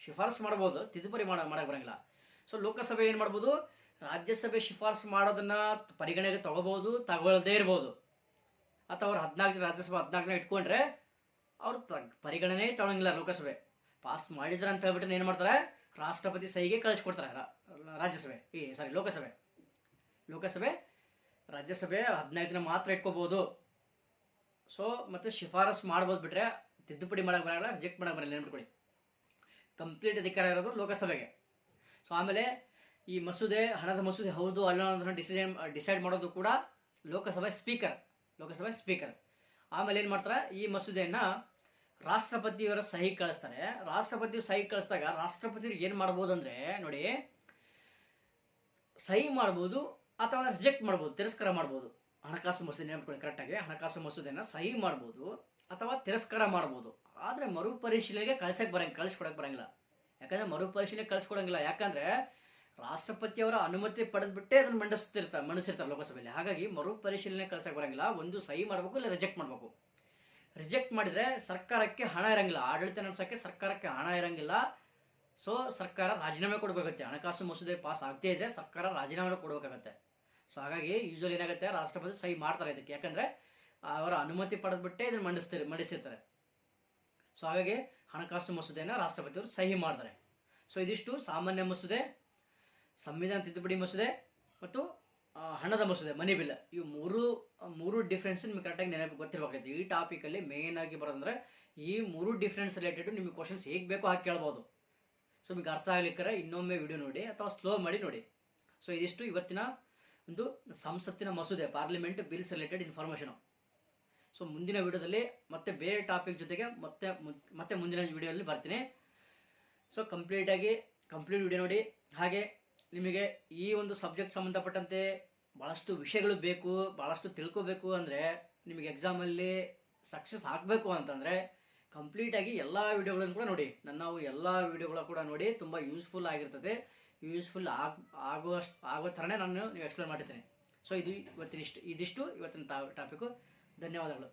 Speaker 1: ಶಿಫಾರಸು ಮಾಡ್ಬೋದು, ತಿದ್ದುಪಡಿ ಮಾಡಕ್ಕೆ ಬರಂಗಿಲ್ಲ. ಸೊ ಲೋಕಸಭೆ ಏನು ಮಾಡ್ಬೋದು, ರಾಜ್ಯಸಭೆ ಶಿಫಾರಸು ಮಾಡೋದನ್ನ ಪರಿಗಣನೆಗೆ ತಗೋಬಹುದು, ತಗೊಳ್ಳದೇ ಇರ್ಬೋದು. ಅಥವಾ ಅವ್ರು 14 ರಾಜ್ಯಸಭೆ 14 ಇಟ್ಕೊಂಡ್ರೆ ಅವ್ರು ಪರಿಗಣನೆ ತಗೊಳಂಗಿಲ್ಲ. ಲೋಕಸಭೆ ಪಾಸ್ ಮಾಡಿದ್ರ ಅಂತ ಹೇಳ್ಬಿಟ್ಟು ಏನು ಮಾಡ್ತಾರೆ, ರಾಷ್ಟ್ರಪತಿ ಸಹಿಗೆ ಕಳಿಸ್ಕೊಡ್ತಾರೆ ರಾಜ್ಯಸಭೆ ಲೋಕಸಭೆ ರಾಜ್ಯಸಭೆ 14 ಮಾತ್ರ ಇಟ್ಕೋಬಹುದು. ಸೊ ಮತ್ತೆ ಶಿಫಾರಸು ಮಾಡ್ಬೋದು, ಬಿಟ್ರೆ ತಿದ್ದುಪಡಿ ಮಾಡಕ್ಕೆ ಬರಲ್ಲ, ರಿಜೆಕ್ಟ್ ಮಾಡಕ್ಕೆ ಬರಲ್ಲ. ನೆನ್ಪಿಟ್ಕೊಳ್ಳಿ, ಕಂಪ್ಲೀಟ್ ಅಧಿಕಾರ ಇರೋದು ಲೋಕಸಭೆಗೆ. ಸೊ ಆಮೇಲೆ ಈ ಮಸೂದೆ ಹಣದ ಮಸೂದೆ ಹೌದು ಅಲ್ಲ ಅನ್ನೋದನ್ನ ಡಿಸೈಡ್ ಮಾಡೋದು ಕೂಡ ಲೋಕಸಭೆ ಸ್ಪೀಕರ್. ಆಮೇಲೆ ಏನು ಮಾಡ್ತಾರೆ, ಈ ಮಸೂದೆಯನ್ನ ರಾಷ್ಟ್ರಪತಿಯವರ ಸಹಿ ಕಳಿಸ್ತಾರೆ. ರಾಷ್ಟ್ರಪತಿಯವರು ಸಹಿ ಕಳಿಸಿದಾಗ ರಾಷ್ಟ್ರಪತಿಯವರು ಏನು ಮಾಡ್ಬೋದು ಅಂದರೆ ನೋಡಿ, ಸಹಿ ಮಾಡ್ಬೋದು ಅಥವಾ ರಿಜೆಕ್ಟ್ ಮಾಡ್ಬೋದು, ತಿರಸ್ಕಾರ ಮಾಡ್ಬೋದು. ಹಣಕಾಸು ಮಸೂದೆ ನೆನಪಿಕೊಳ್ಳಿ ಕರೆಕ್ಟಾಗಿ, ಹಣಕಾಸು ಮಸೂದೆಯನ್ನು ಸಹಿ ಮಾಡ್ಬೋದು ಅಥವಾ ತಿರಸ್ಕಾರ ಮಾಡ್ಬೋದು. ಆದರೆ ಮರುಪರಿಶೀಲನೆಗೆ ಕಳಿಸ್ಕೊಡಕ್ಕೆ ಬರಂಗಿಲ್ಲ. ಯಾಕಂದರೆ ಮರುಪರಿಶೀಲನೆ ಕಳಿಸ್ಕೊಡಂಗಿಲ್ಲ. ಯಾಕಂದರೆ ರಾಷ್ಟ್ರಪತಿಯವರ ಅನುಮತಿ ಪಡೆದ್ಬಿಟ್ಟೆ ಅದನ್ನು ಮಂಡಿಸಿರ್ತಾರೆ ಲೋಕಸಭೆಯಲ್ಲಿ. ಹಾಗಾಗಿ ಮರುಪರಿಶೀಲನೆ ಕಳ್ಸಕ್ಕೆ ಬರಂಗಿಲ್ಲ. ಒಂದು ಸಹಿ ಮಾಡಬೇಕು, ಇಲ್ಲ ರಿಜೆಕ್ಟ್ ಮಾಡಬೇಕು. ರಿಜೆಕ್ಟ್ ಮಾಡಿದರೆ ಸರ್ಕಾರಕ್ಕೆ ಹಣ ಇರಂಗಿಲ್ಲ, ಆಡಳಿತ ನಡೆಸೋಕ್ಕೆ ಸರ್ಕಾರಕ್ಕೆ ಹಣ ಇರಂಗಿಲ್ಲ. ಸೊ ಸರ್ಕಾರ ರಾಜೀನಾಮೆ ಕೊಡಬೇಕಾಗುತ್ತೆ. ಹಣಕಾಸು ಮಸೂದೆ ಪಾಸ್ ಆಗದೇ ಇದ್ರೆ ಸರ್ಕಾರ ರಾಜೀನಾಮೆ ಕೊಡಬೇಕಾಗತ್ತೆ. ಸೊ ಹಾಗಾಗಿ ಯೂಶುವಲಿ ಏನಾಗುತ್ತೆ, ರಾಷ್ಟ್ರಪತಿ ಸಹಿ ಮಾಡ್ತಾರೆ ಇದಕ್ಕೆ. ಯಾಕಂದರೆ ಅವರ ಅನುಮತಿ ಪಡೆದ್ಬಿಟ್ಟೆ ಇದನ್ನು ಮಂಡಿಸಿರ್ತಾರೆ. ಸೊ ಹಾಗಾಗಿ ಹಣಕಾಸು ಮಸೂದೆಯನ್ನು ರಾಷ್ಟ್ರಪತಿಯವರು ಸಹಿ ಮಾಡ್ತಾರೆ. ಸೊ ಇದಿಷ್ಟು ಸಾಮಾನ್ಯ ಮಸೂದೆ, ಸಂವಿಧಾನ ತಿದ್ದುಪಡಿ ಮಸೂದೆ ಮತ್ತು ಹಣದ ಮಸೂದೆ, ಮನಿ ಬಿಲ್. ಇವು ಮೂರು ಡಿಫ್ರೆನ್ಸ್ ನಿಮಗೆ ಕರೆಕ್ಟಾಗಿ ನೆನಪು ಗೊತ್ತಿರಬೇಕಾಗುತ್ತೆ. ಈ ಟಾಪಿಕಲ್ಲಿ ಮೇನ್ ಆಗಿ ಬರೋದಂದ್ರೆ ಈ ಮೂರು ಡಿಫ್ರೆನ್ಸ್ ರಿಲೇಟೆಡ್ ನಿಮಗೆ ಕ್ವಶನ್ಸ್ ಹೇಗೆ ಬೇಕೋ ಹಾಗೆ ಕೇಳ್ಬೋದು. ಸೊ ನಿಮಗೆ ಅರ್ಥ ಆಗ್ಲಿಕ್ಕಾರೆ ಇನ್ನೊಮ್ಮೆ ವಿಡಿಯೋ ನೋಡಿ ಅಥವಾ ಸ್ಲೋ ಮಾಡಿ ನೋಡಿ. ಸೊ ಇದಿಷ್ಟು ಇವತ್ತಿನ ಒಂದು ಸಂಸತ್ತಿನ ಮಸೂದೆ, parliament bills related information. So ಮುಂದಿನ ವಿಡಿಯೋದಲ್ಲಿ ಮತ್ತೆ ಬೇರೆ ಟಾಪಿಕ್ ಜೊತೆಗೆ ಮತ್ತೆ ಮುಂದಿನ ವಿಡಿಯೋದಲ್ಲಿ ಬರ್ತೀನಿ. ಸೊ ಕಂಪ್ಲೀಟ್ ವಿಡಿಯೋ ನೋಡಿ. ಹಾಗೆ ನಿಮಗೆ ಈ ಒಂದು ಸಬ್ಜೆಕ್ಟ್ ಸಂಬಂಧಪಟ್ಟಂತೆ ಭಾಳಷ್ಟು ವಿಷಯಗಳು ಬೇಕು, ಭಾಳಷ್ಟು ತಿಳ್ಕೋಬೇಕು ಅಂದರೆ, ನಿಮಗೆ ಎಕ್ಸಾಮಲ್ಲಿ ಸಕ್ಸಸ್ ಆಗಬೇಕು ಅಂತಂದರೆ ಕಂಪ್ಲೀಟಾಗಿ ಎಲ್ಲ ವಿಡಿಯೋಗಳನ್ನು ಕೂಡ ನೋಡಿ. ಎಲ್ಲ ವಿಡಿಯೋಗಳ ಕೂಡ ನೋಡಿ, ತುಂಬ ಯೂಸ್ಫುಲ್ ಆಗಿರ್ತದೆ. ಯೂಸ್ಫುಲ್ ಆಗೋ ಥರನೇ ನೀವು ಎಕ್ಸ್ಪ್ಲೇನ್ ಮಾಡಿರ್ತೀನಿ. ಸೊ ಇದಿಷ್ಟು ಇವತ್ತಿನ ಟಾಪಿಕು. ಧನ್ಯವಾದಗಳು.